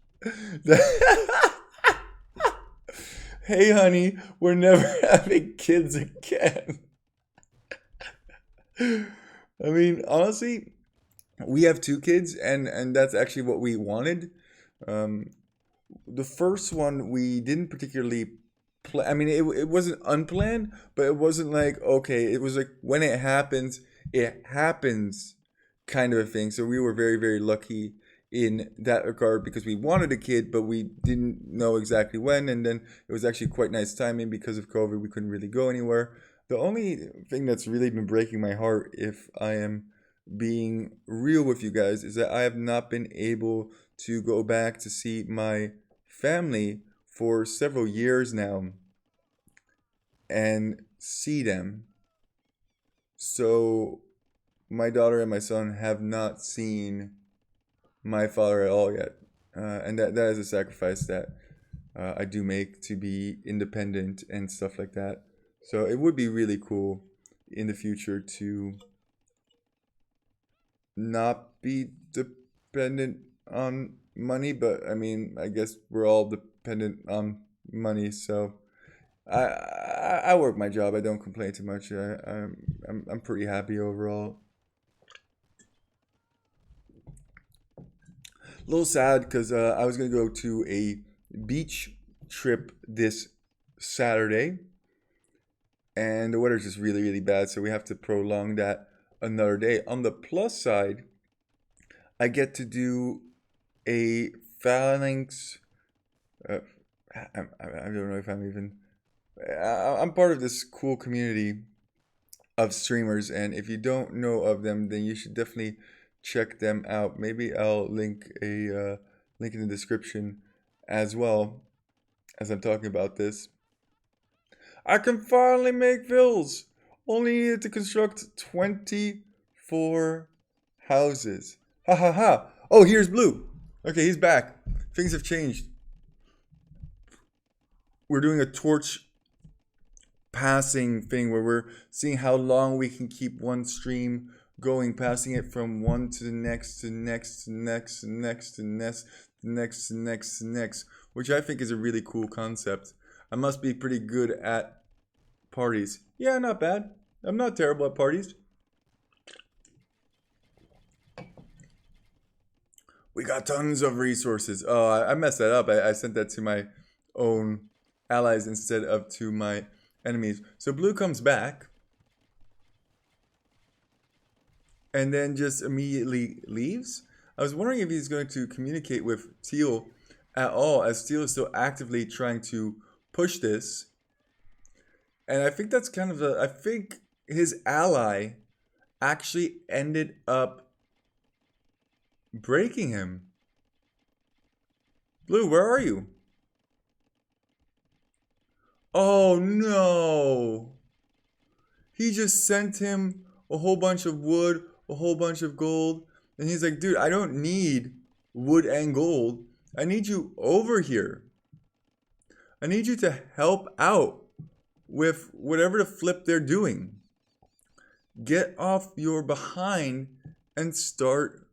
Hey, honey, we're never having kids again. I mean, honestly, we have 2 kids, and that's actually what we wanted. Um, the first one we didn't particularly plan. I mean, it wasn't unplanned, but it wasn't like, okay, it was like when it happens kind of a thing. So we were very, very lucky in that regard because we wanted a kid, but we didn't know exactly when. And then it was actually quite nice timing because of COVID. We couldn't really go anywhere. The only thing that's really been breaking my heart, if I am being real with you guys, is that I have not been able to go back to see my family for several years now and see them. So my daughter and my son have not seen my father at all yet. And that is a sacrifice that I do make to be independent and stuff like that. So it would be really cool in the future to not be dependent on money, but I mean, I guess we're all dependent on money. So I work my job. I don't complain too much. I'm pretty happy overall. A little sad because I was gonna go to a beach trip this Saturday, and the weather's just really, really bad, so we have to prolong that another day. On the plus side, I get to do a phalanx. I don't know if I'm even I'm part of this cool community of streamers, and if you don't know of them, then you should definitely check them out. Maybe I'll link a link in the description as well as I'm talking about this. I can finally make vills. Only needed to construct 24 houses. Ha ha ha. Oh, here's Blue. Okay, he's back. Things have changed. We're doing a torch passing thing where we're seeing how long we can keep one stream going, passing it from one to the next, to next, to next, to next, to next, to next, to next, to next, which I think is a really cool concept. I must be pretty good at parties. Yeah, not bad. I'm not terrible at parties. We got tons of resources. Oh, I messed that up. I sent that to my own allies instead of to my enemies. So Blue comes back and then just immediately leaves. I was wondering if he's going to communicate with Teal at all, as Teal is still actively trying to push this. And I think that's kind of I think his ally actually ended up breaking him. Blue, where are you? Oh no! He just sent him a whole bunch of wood, a whole bunch of gold, and he's like, dude, I don't need wood and gold. I need you over here. I need you to help out with whatever the flip they're doing. Get off your behind and start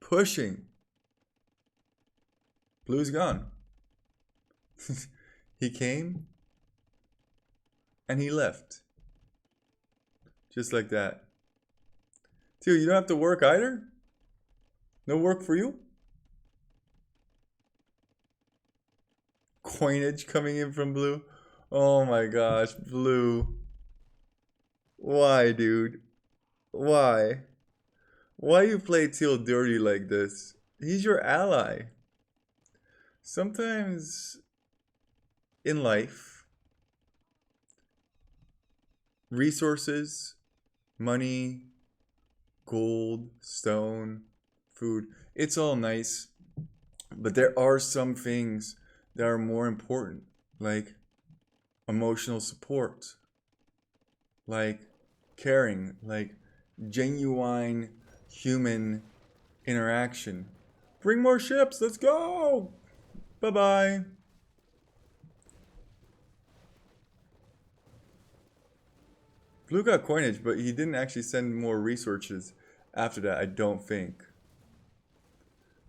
pushing. Blue's gone. He came and he left. Just like that. Teal, you don't have to work either? No work for you? Coinage coming in from Blue. Oh my gosh, Blue. Why, dude? Why? Why you play Teal dirty like this? He's your ally. Sometimes in life, resources, money, gold, stone, food, it's all nice. But there are some things that are more important, like emotional support, like caring, like genuine human interaction. Bring more ships, let's go! Bye-bye. Blue got coinage, but he didn't actually send more resources after that, I don't think.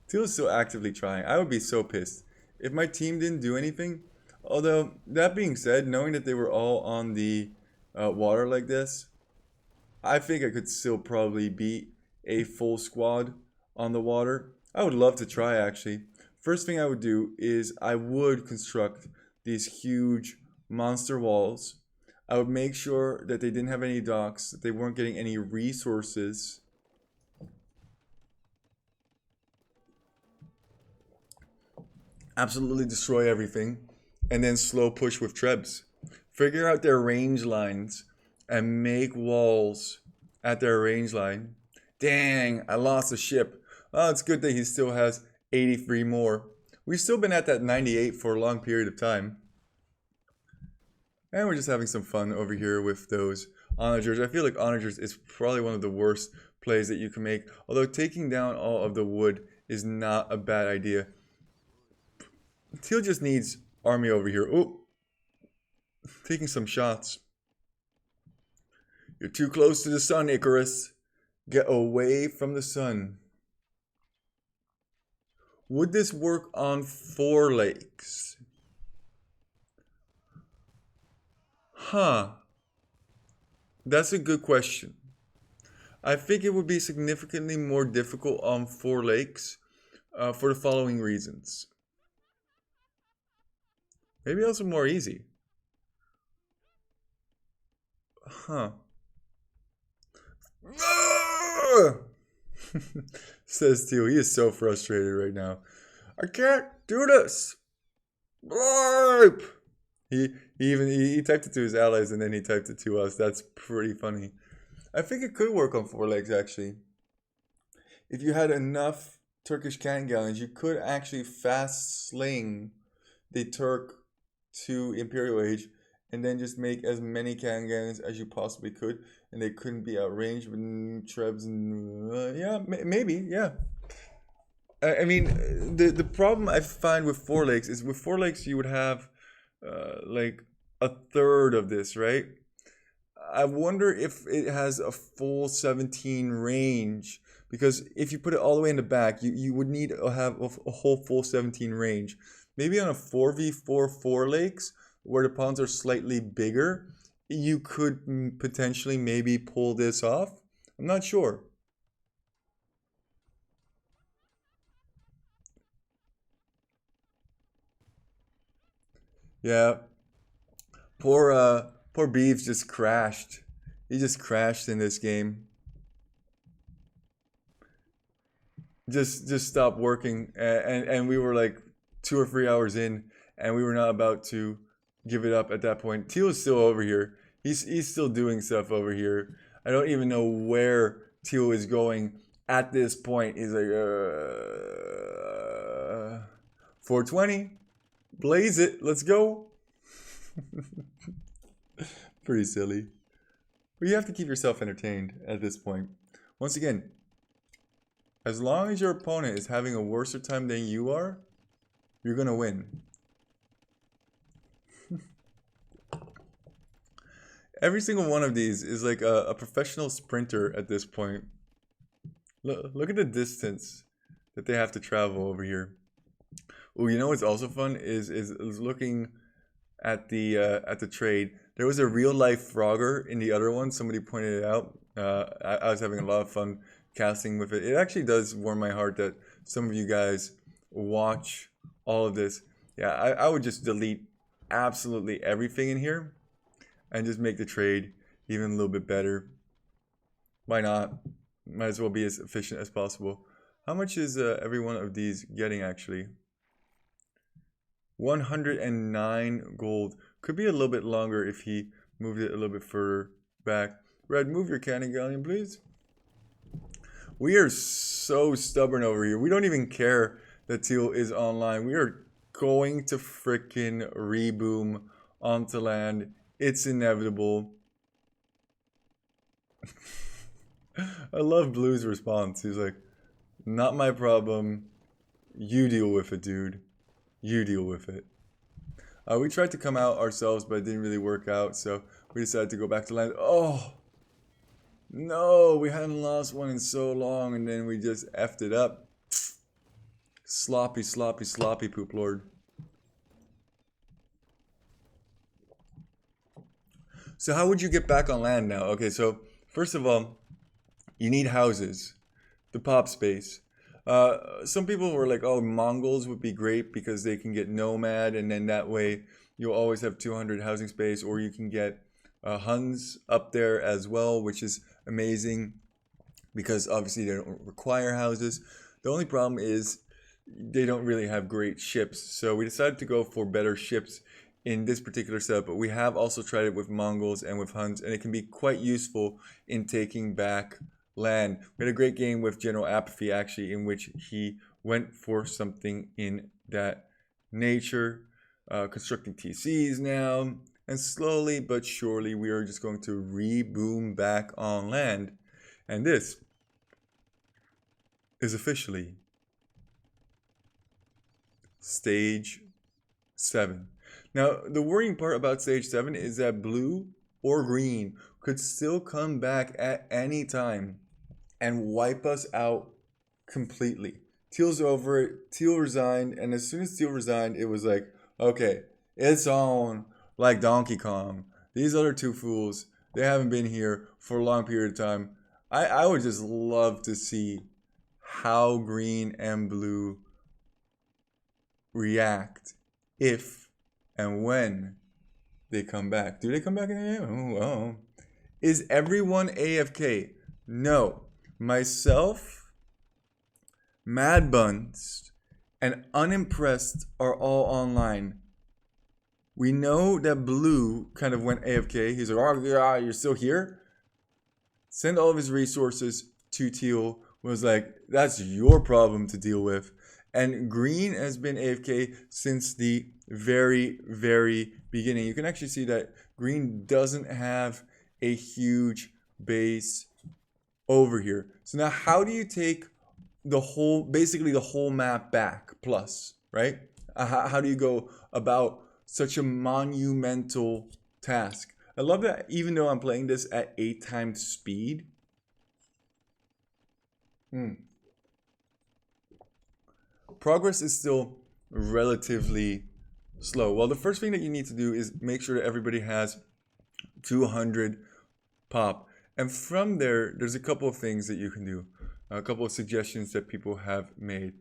Teal is still actively trying. I would be so pissed if my team didn't do anything. Although, that being said, knowing that they were all on the water like this, I think I could still probably beat a full squad on the water. I would love to try, actually. First thing I would do is I would construct these huge monster walls. I would make sure that they didn't have any docks, that they weren't getting any resources. Absolutely destroy everything. And then slow push with trebs. Figure out their range lines and make walls at their range line. Dang, I lost a ship. Oh, it's good that he still has 83 more. We've still been at that 98 for a long period of time. And we're just having some fun over here with those onagers. I feel like onagers is probably one of the worst plays that you can make. Although taking down all of the wood is not a bad idea. Teal just needs army over here. Oh, taking some shots. You're too close to the sun, Icarus. Get away from the sun. Would this work on 4 lakes? Huh. That's a good question. I think it would be significantly more difficult on 4 lakes for the following reasons. Maybe also more easy. Huh. Says Teal. He is so frustrated right now. I can't do this. Blipe! he typed it to his allies and then he typed it to us. That's pretty funny. I think it could work on four legs actually. If you had enough Turkish cannon galleons, you could actually fast sling the Turk to Imperial Age and then just make as many cannon galleons as you possibly could, and they couldn't be outranged with Trebs and yeah, maybe, yeah. I mean, the problem I find with four legs is with four legs you would have like a third of this, right? I wonder if it has a full 17 range, because if you put it all the way in the back, you would need to have a whole full 17 range. Maybe on a 4v4 four legs where the pawns are slightly bigger, you could potentially maybe pull this off. I'm not sure. Yeah, poor Beeves just crashed. He just crashed in this game. Just stopped working, and we were like 2 or 3 hours in, and we were not about to give it up at that point. Teal is still over here. He's still doing stuff over here. I don't even know where Teal is going at this point. He's like 420. Blaze it. Let's go. Pretty silly. But you have to keep yourself entertained at this point. Once again, as long as your opponent is having a worse time than you are, you're going to win. Every single one of these is like a professional sprinter at this point. Look at the distance that they have to travel over here. Oh, you know what's also fun is looking at the trade. There was a real life Frogger in the other one. Somebody pointed it out. I was having a lot of fun casting with it. It actually does warm my heart that some of you guys watch all of this. Yeah, I would just delete absolutely everything in here and just make the trade even a little bit better. Why not? Might as well be as efficient as possible. How much is every one of these getting actually? 109 gold. Could be a little bit longer if he moved it a little bit further back. Red, move your cannon galleon, please. We are so stubborn over here. We don't even care that Teal is online. We are going to frickin' reboom onto land. It's inevitable. I love Blue's response. He's like, not my problem. You deal with it, dude. You deal with it. We tried to come out ourselves, but it didn't really work out, so we decided to go back to land. Oh! No, we hadn't lost one in so long, and then we just effed it up. Sloppy, sloppy, sloppy, poop lord. So how would you get back on land now? Okay, so first of all, you need houses, the pop space. Some people were like, oh, Mongols would be great because they can get nomad, and then that way you'll always have 200 housing space, or you can get Huns up there as well, which is amazing because obviously they don't require houses. The only problem is they don't really have great ships, so we decided to go for better ships in this particular setup, but we have also tried it with Mongols and with Huns, and it can be quite useful in taking back land. We had a great game with General Apathy actually, in which he went for something in that nature, constructing TCs now, and slowly but surely we are just going to reboom back on land, and this is officially stage 7. Now the worrying part about stage 7 is that blue or green could still come back at any time and wipe us out completely. Teal's over it. Teal resigned, and as soon as Teal resigned, it was like, okay, it's on like Donkey Kong. These other two fools, they haven't been here for a long period of time. I would just love to see how green and blue react if and when they come back. Do they come back in the game? Oh. Is everyone AFK? No. Myself, Mad Buns, and Unimpressed are all online. We know that blue kind of went AFK. He's like, oh yeah, you're still here? Send all of his resources to teal. Was like, that's your problem to deal with. And green has been AFK since the very, very beginning. You can actually see that green doesn't have a huge base over here. So now how do you take the whole, basically the whole map back plus, right? How do you go about such a monumental task? I love that even though I'm playing this at 8 times speed, progress is still relatively slow. Well, the first thing that you need to do is make sure that everybody has 200 pop. And from there, there's a couple of things that you can do. A couple of suggestions that people have made.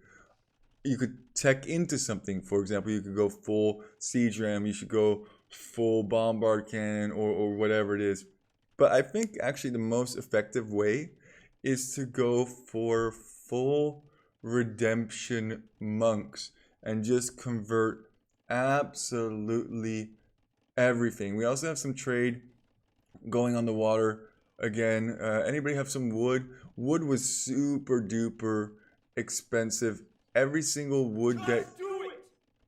You could tech into something. For example, you could go full siege ram. You should go full bombard cannon or whatever it is. But I think actually the most effective way is to go for full redemption monks and just convert absolutely everything. We also have some trade going on the water. Again, anybody have some wood? Wood was super duper expensive. Every single wood that...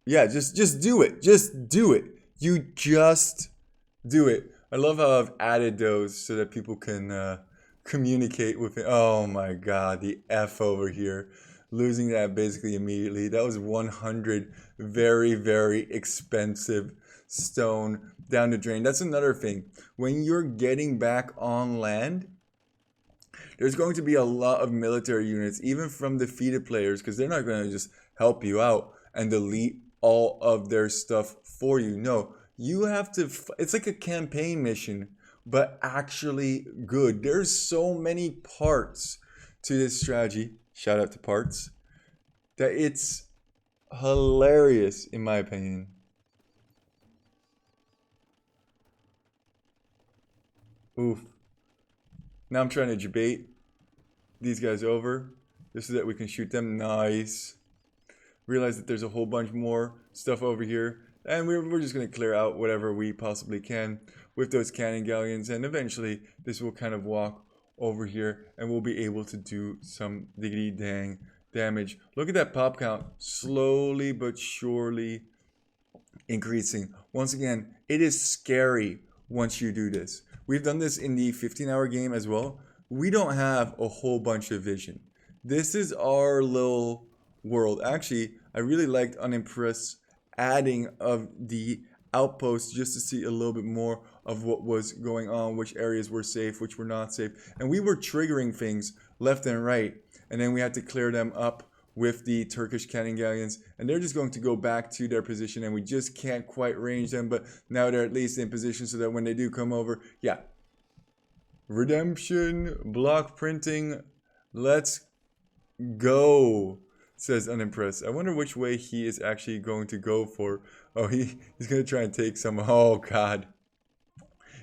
Yeah, just do it. Just do it. You just do it. I love how I've added those so that people can communicate with it. Oh my god, the F over here. Losing that basically immediately. That was 100 very, very expensive stone down the drain. That's another thing. When you're getting back on land, there's going to be a lot of military units, even from defeated players, because they're not going to just help you out and delete all of their stuff for you. No, you have to, it's like a campaign mission, but actually good. There's so many parts to this strategy, shout out to parts, that it's hilarious in my opinion. Oof. Now I'm trying to debate these guys over just so that we can shoot them. Nice. Realize that there's a whole bunch more stuff over here. And we're just going to clear out whatever we possibly can with those cannon galleons. And eventually this will kind of walk over here and we'll be able to do some diggity dang damage. Look at that pop count. Slowly but surely increasing. Once again, it is scary once you do this. We've done this in the 15-hour game as well. We don't have a whole bunch of vision. This is our little world. Actually, I really liked Unimpressed adding of the outposts just to see a little bit more of what was going on, which areas were safe, which were not safe. And we were triggering things left and right. And then we had to clear them up with the Turkish cannon galleons, and they're just going to go back to their position, and we just can't quite range them, but now they're at least in position so that when they do come over, yeah. Redemption, block printing, let's go, says Unimpressed. I wonder which way he is actually going to go for. Oh, he's going to try and take some. Oh, God.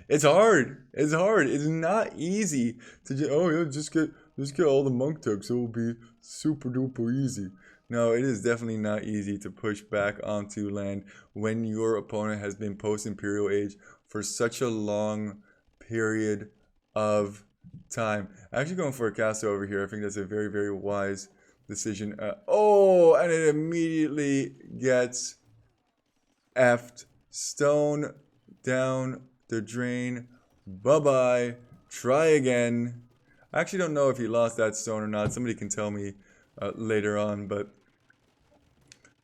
It's hard. It's hard. It's not easy to just, oh, yeah, just get all the monk tugs. It will be super duper easy. No, it is definitely not easy to push back onto land when your opponent has been post-Imperial Age for such a long period of time. Actually going for a castle over here. I think that's a very, very wise decision. Oh, and it immediately gets effed. Stone down the drain. Bye-bye. Try again. I actually don't know if he lost that stone or not. Somebody can tell me later on, but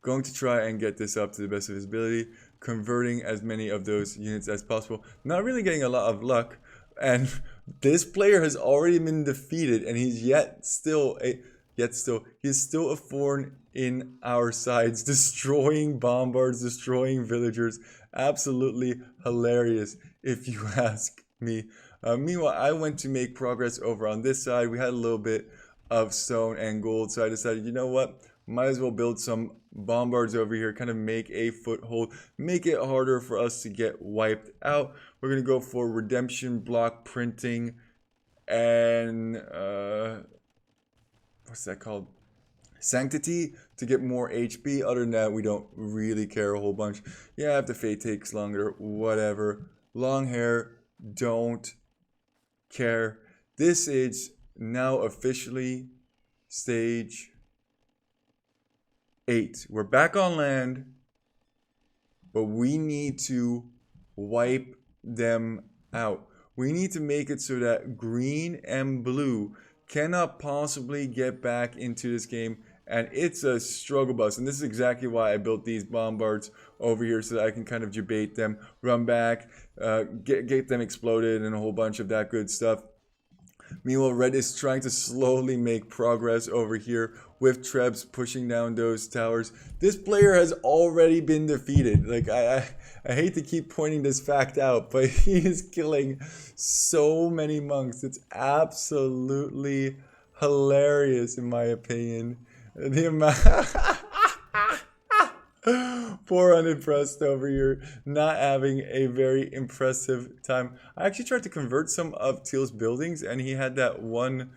going to try and get this up to the best of his ability, converting as many of those units as possible. Not really getting a lot of luck, and this player has already been defeated, and he's still a thorn in our sides, destroying bombards, destroying villagers. Absolutely hilarious, if you ask me. Meanwhile, I went to make progress over on this side. We had a little bit of stone and gold, so I decided, you know what? Might as well build some bombards over here, kind of make a foothold, make it harder for us to get wiped out. We're going to go for redemption, block printing, and what's that called? Sanctity to get more HP. Other than that, we don't really care a whole bunch. Yeah, if the fate takes longer, whatever. Long hair, don't care. This is now officially stage 8. We're back on land, but we need to wipe them out. We need to make it so that green and blue cannot possibly get back into this game, and it's a struggle bus. And this is exactly why I built these bombards over here, so that I can kind of debate them, run back, get them exploded, and a whole bunch of that good stuff. Meanwhile, red is trying to slowly make progress over here with Trebs pushing down those towers. This player has already been defeated. Like, I hate to keep pointing this fact out, but he is killing so many monks. It's absolutely hilarious in my opinion. The amount... Poor unimpressed over here, not having a very impressive time. I actually tried to convert some of Teal's buildings, and he had that one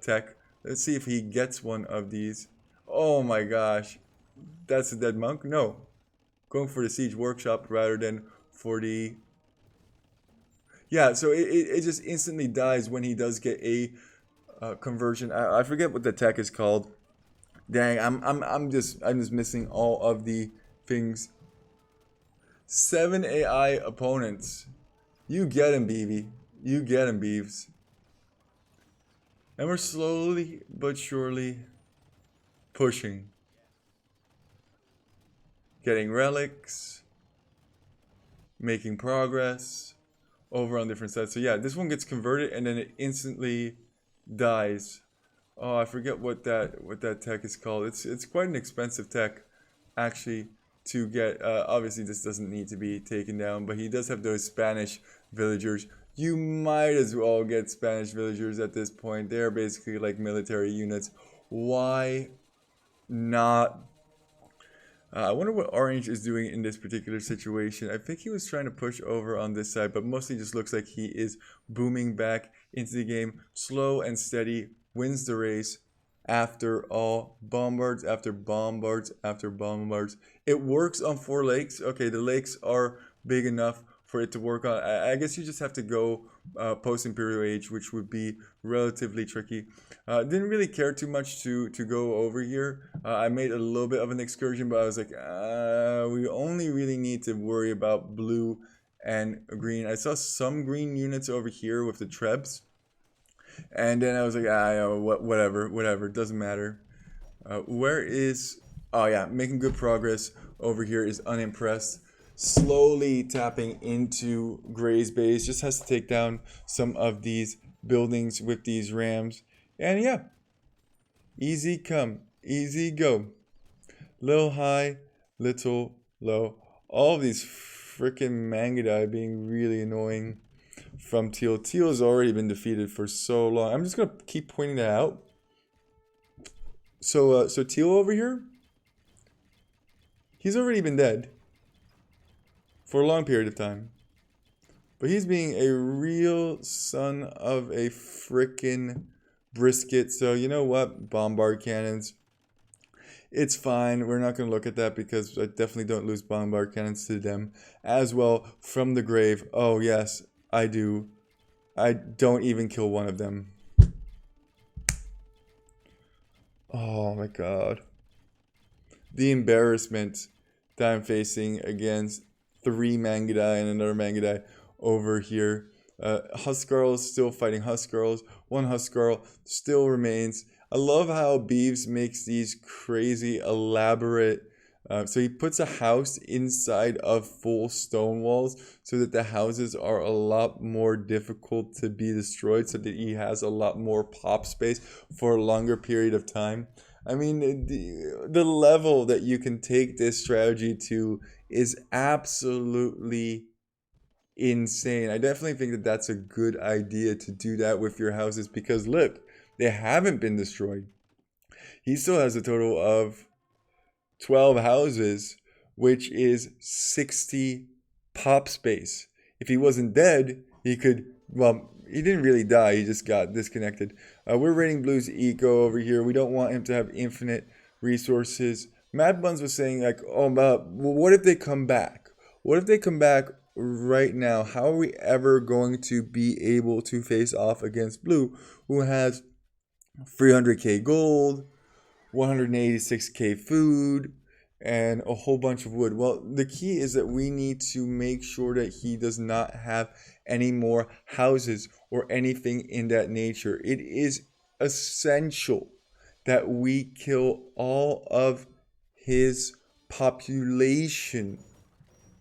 tech. Let's see if he gets one of these. Oh my gosh. That's a dead monk? No. Going for the siege workshop rather than for the... Yeah, so it just instantly dies when he does get a conversion. I forget what the tech is called. Dang, I'm just missing all of the things. 7 AI opponents. You get him, BB. You get him, Beeves. And we're slowly but surely pushing. Getting relics. Making progress. Over on different sides. So yeah, this one gets converted and then it instantly dies. Oh, I forget what that tech is called. It's quite an expensive tech, actually, to get. Obviously, this doesn't need to be taken down, but he does have those Spanish villagers. You might as well get Spanish villagers at this point. They're basically like military units. Why not? I wonder what Orange is doing in this particular situation. I think he was trying to push over on this side, but mostly just looks like he is booming back into the game, slow and steady. Wins the race after all. Bombards after bombards after bombards. It works on 4 lakes. Okay, the lakes are big enough for it to work on. I guess you just have to go post-Imperial Age, which would be relatively tricky. Didn't really care too much to go over here. I made a little bit of an excursion, but I was like, we only really need to worry about blue and green. I saw some green units over here with the Trebs. And then I was like, whatever, doesn't matter. Where is... Oh yeah, making good progress over here is unimpressed. Slowly tapping into Gray's base. Just has to take down some of these buildings with these rams. And yeah, easy come, easy go. Little high, little low. All of these freaking Mangudai being really annoying. From Teal. Teal has already been defeated for so long. I'm just gonna keep pointing that out. So Teal over here, he's already been dead for a long period of time, but he's being a real son of a frickin' brisket. So you know what, bombard cannons. It's fine. We're not gonna look at that because I definitely don't lose bombard cannons to them as well from the grave. Oh yes. I do. I don't even kill one of them. Oh my god. The embarrassment that I'm facing against 3 Mangudai and another Mangudai over here. Huskarl is still fighting Huskarls. 1 Huskarl still remains. I love how Beeves makes these crazy elaborate... so he puts a house inside of full stone walls so that the houses are a lot more difficult to be destroyed, so that he has a lot more pop space for a longer period of time. I mean, the level that you can take this strategy to is absolutely insane. I definitely think that that's a good idea to do that with your houses because look, they haven't been destroyed. He still has a total of 12 houses, which is 60 pop space. if he wasn't dead, he could, well, he didn't really die, he just got disconnected. We're rating Blue's eco over here. We don't want him to have infinite resources. Mad Buns was saying, like, oh, well, what if they come back? What if they come back right now? How are we ever going to be able to face off against Blue, who has 300k gold, 186k food, and a whole bunch of wood? Well, the key is that we need to make sure that he does not have any more houses or anything in that nature. It is essential that we kill all of his population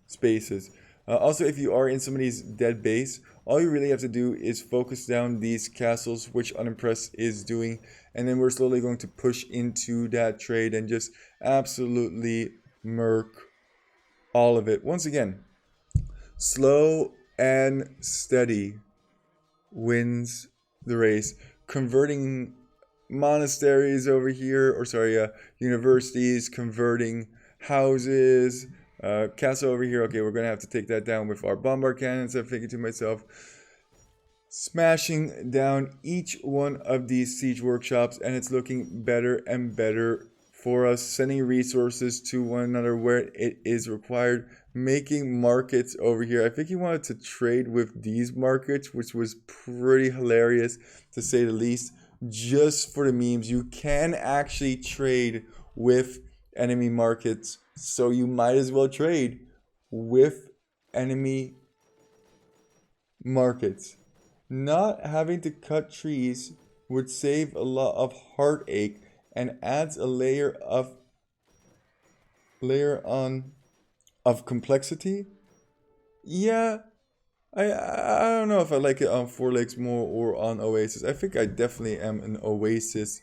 spaces. Also, if you are in somebody's dead base, all you really have to do is focus down these castles, which Unimpressed is doing, and then we're slowly going to push into that trade and just absolutely murk all of it. Once again, slow and steady wins the race. Converting monasteries over here, or sorry, universities, converting houses, castle over here. Okay, we're gonna have to take that down with our bombard cannons. I'm thinking to myself, smashing down each one of these siege workshops, and it's looking better and better for us, sending resources to one another where it is required, making markets over here. I think he wanted to trade with these markets, which was pretty hilarious to say the least. Just for the memes, you can actually trade with enemy markets, so you might as well trade with enemy markets. Not having to cut trees would save a lot of heartache and adds a layer on of complexity. Yeah, I don't know if I like it on Four Legs more or on Oasis. I think I definitely am an Oasis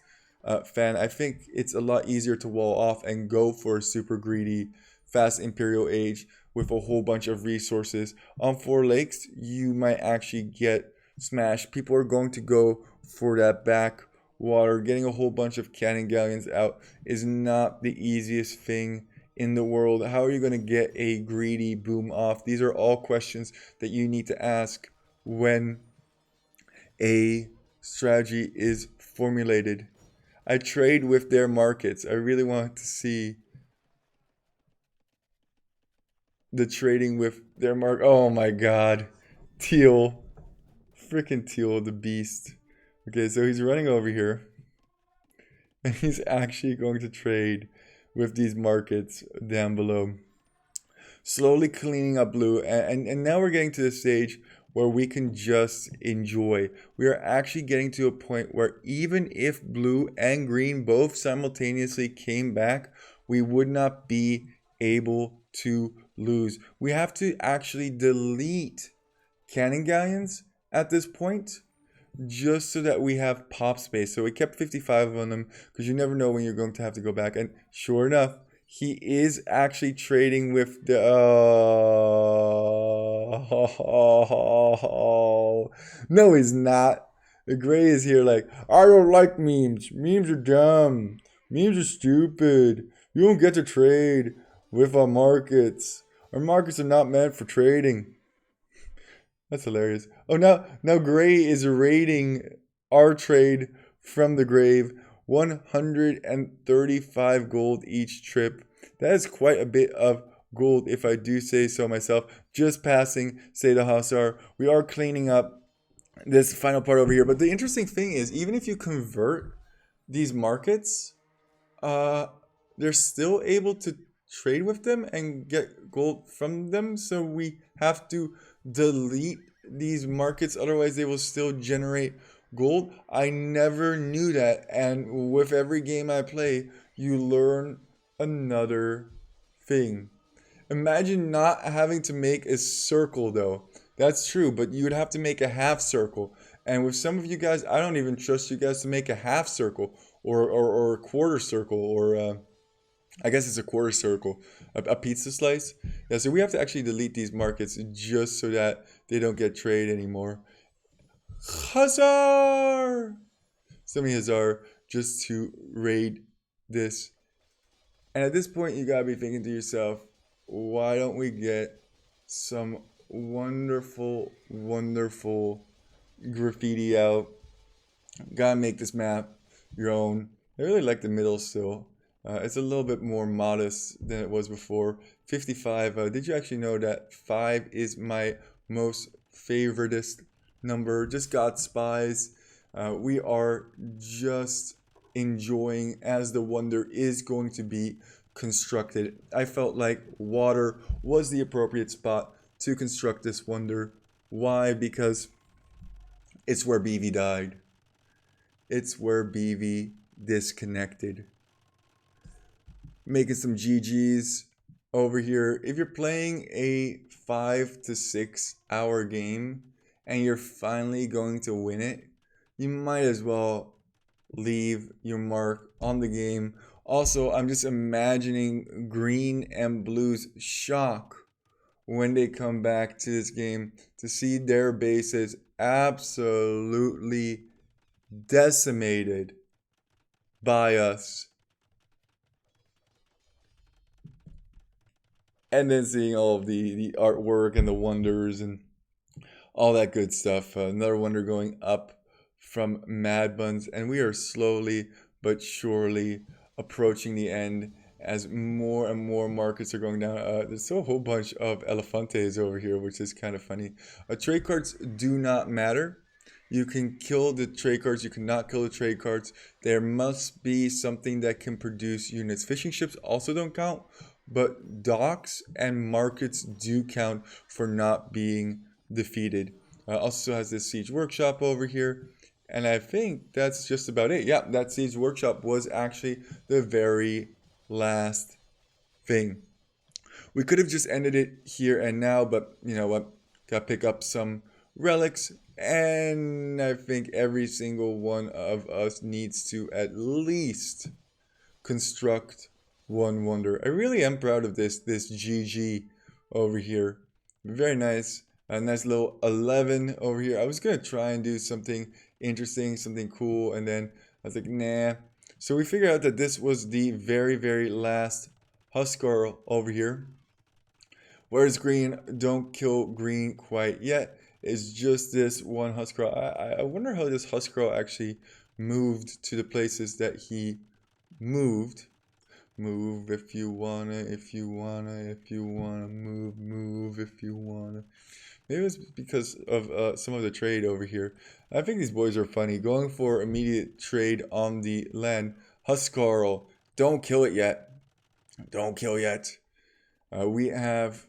fan. I think it's a lot easier to wall off and go for a super greedy, fast Imperial Age with a whole bunch of resources. On Four Lakes, you might actually get smashed. People are going to go for that backwater. Getting a whole bunch of cannon galleons out is not the easiest thing in the world. How are you going to get a greedy boom off? These are all questions that you need to ask when a strategy is formulated. I trade with their markets. I really want to see the trading with their mark. Oh my god. Teal. Freaking Teal, the beast. Okay, so he's running over here. And he's actually going to trade with these markets down below. Slowly cleaning up Blue, and now we're getting to the stage where we can just enjoy. We are actually getting to a point where even if Blue and Green both simultaneously came back, we would not be able to lose. We have to actually delete cannon galleons at this point, just so that we have pop space. So we kept 55 on them because you never know when you're going to have to go back. And sure enough, he is actually trading with the... No, he's not. The Gray is here like, I don't like memes. Memes are dumb. Memes are stupid. You don't get to trade with our markets. Our markets are not meant for trading. That's hilarious. Oh, now Gray is raiding our trade from the grave. 135 gold each trip. That is quite a bit of gold, if I do say so myself. Just passing Seda Hassar. We are cleaning up this final part over here. But the interesting thing is, even if you convert these markets, they're still able to trade with them and get gold from them. So we have to delete these markets, otherwise they will still generate gold. I never knew that, and with every game I play, you learn another thing. Imagine not having to make a circle though. That's true, but you would have to make a half circle. And with some of you guys, I don't even trust you guys to make a half circle or a quarter circle, or I guess it's a quarter circle, a pizza slice. Yeah, so we have to actually delete these markets just so that they don't get trade anymore. Hazar! Semi Hazar just to raid this. And at this point, you gotta be thinking to yourself, why don't we get some wonderful, wonderful graffiti out. Gotta make this map your own. I really like the middle still. It's a little bit more modest than it was before. 55. Did you actually know that 5 is my most favoritist number? Just got spies. We are just enjoying as the wonder is going to be constructed. I felt like water was the appropriate spot to construct this wonder. Why? Because it's where BV died. It's where BV disconnected. Making some GGs over here. If you're playing a 5 to 6 hour game and you're finally going to win it, you might as well leave your mark on the game. Also, I'm just imagining green and blue's shock when they come back to this game to see their bases absolutely decimated by us. And then seeing all of the artwork and the wonders and all that good stuff. Another wonder going up from Mad Buns, and we are slowly but surely approaching the end as more and more markets are going down. There's still a whole bunch of Elefantes over here, which is kind of funny. Trade cards do not matter. You can kill the trade cards, you cannot kill the trade cards. There must be something that can produce units. Fishing ships also don't count, but docks and markets do count for not being defeated. Also has this siege workshop over here, and I think that's just about it. Yeah, that siege workshop was actually the very last thing. We could have just ended it here and now, but you know what? Gotta pick up some relics, and I think every single one of us needs to at least construct one wonder. I really am proud of this GG over here. Very nice. A nice little 11 over here. I was gonna try and do something interesting, something cool, and then I was like, nah. So we figured out that this was the very, very last Huskar over here. Where's green? Don't kill green quite yet. It's just this one Huskar. I wonder how this Huskar actually moved to the places that he moved. Move if you wanna, if you wanna, if you wanna, move if you wanna. Maybe it's because of some of the trade over here. I think these boys are funny. Going for immediate trade on the land. Huskarl, don't kill it yet. Don't kill yet. We have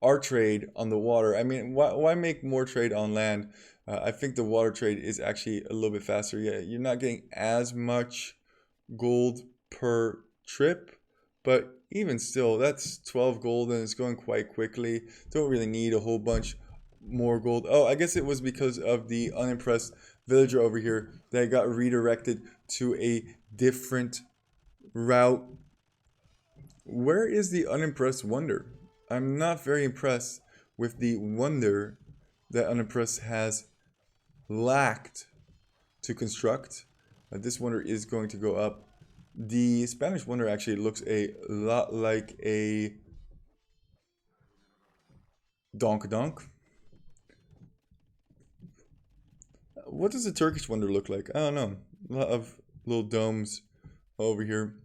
our trade on the water. I mean, why make more trade on land? I think the water trade is actually a little bit faster. Yeah, you're not getting as much gold per trip, but even still, that's 12 gold and it's going quite quickly. Don't really need a whole bunch more gold. Oh, I guess it was because of the unimpressed villager over here that got redirected to a different route. Where is the unimpressed wonder? I'm not very impressed with the wonder that unimpressed has lacked to construct. This wonder is going to go up. The Spanish wonder actually looks a lot like a donk donk. What does the Turkish wonder look like? I don't know. A lot of little domes over here.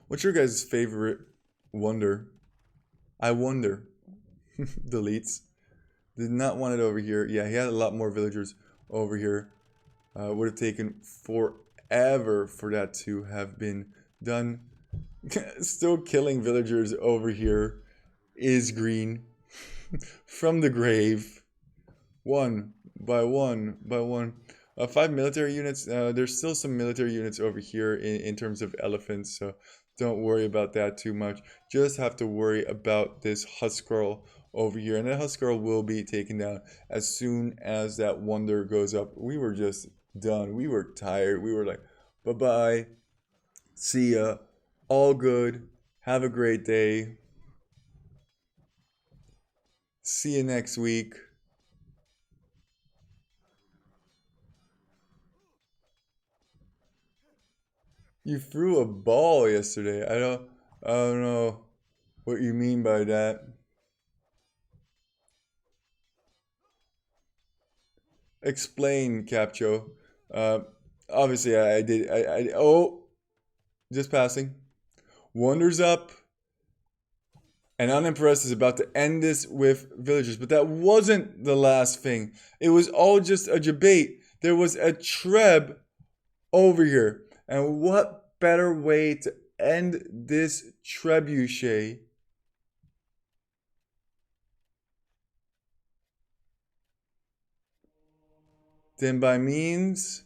What's your guys' favorite wonder? I wonder. Deletes. Did not want it over here. Yeah, he had a lot more villagers over here. Would have taken forever for that to have been done. Still killing villagers over here is green. From the grave. One by one by one. 5 military units. There's still some military units over here in terms of elephants, so don't worry about that too much. Just have to worry about this Huskar over here. And that Huskar will be taken down as soon as that wonder goes up. We were just done. We were tired. We were like, bye-bye. See ya. All good. Have a great day. See you next week. You threw a ball yesterday. I don't know what you mean by that. Explain, Capcho. Uh, obviously, I did. Oh, just passing. Wonders up. And Unimpressed is about to end this with villagers. But that wasn't the last thing. It was all just a debate. There was a treb over here. And what better way to end this trebuchet than by means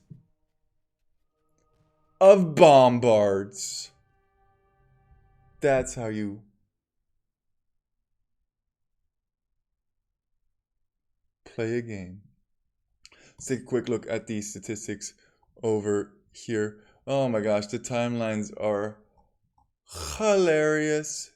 of bombards? That's how you play a game. Let's take a quick look at the statistics over here. Oh my gosh, the timelines are hilarious.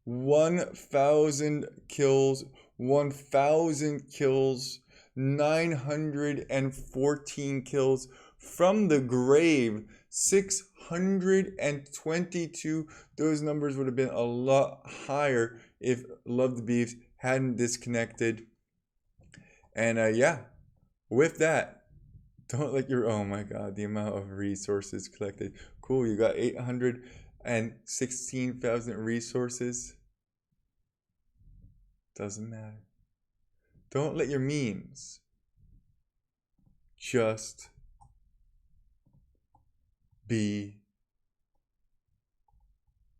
1,000 kills, 1,000 kills, 914 kills from the grave, 622. Those numbers would have been a lot higher if Love the Beefs hadn't disconnected. And yeah, with that, don't let your, oh my God, the amount of resources collected. Cool, you got 816,000 resources. Doesn't matter. Don't let your memes just be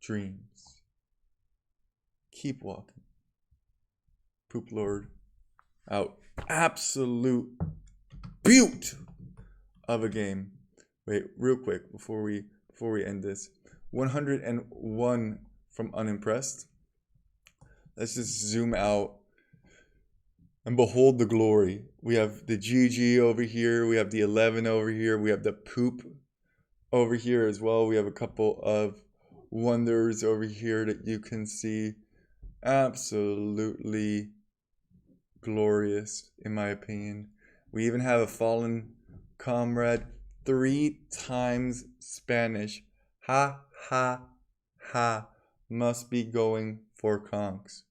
dreams. Keep walking. Poop Lord out. Absolute beaut of a game. Wait, real quick before we end this. 101 from Unimpressed. Let's just zoom out and behold the glory. We have the GG over here. We have the 11 over here. We have the poop over here as well. We have a couple of wonders over here that you can see. Absolutely glorious, in my opinion. We even have a fallen comrade. 3 times Spanish. Ha, ha, ha. Must be going for conks.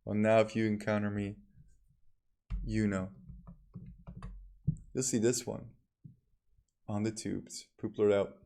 Well, now if you encounter me, you know. You'll see this one on the tubes. Poop Lord out.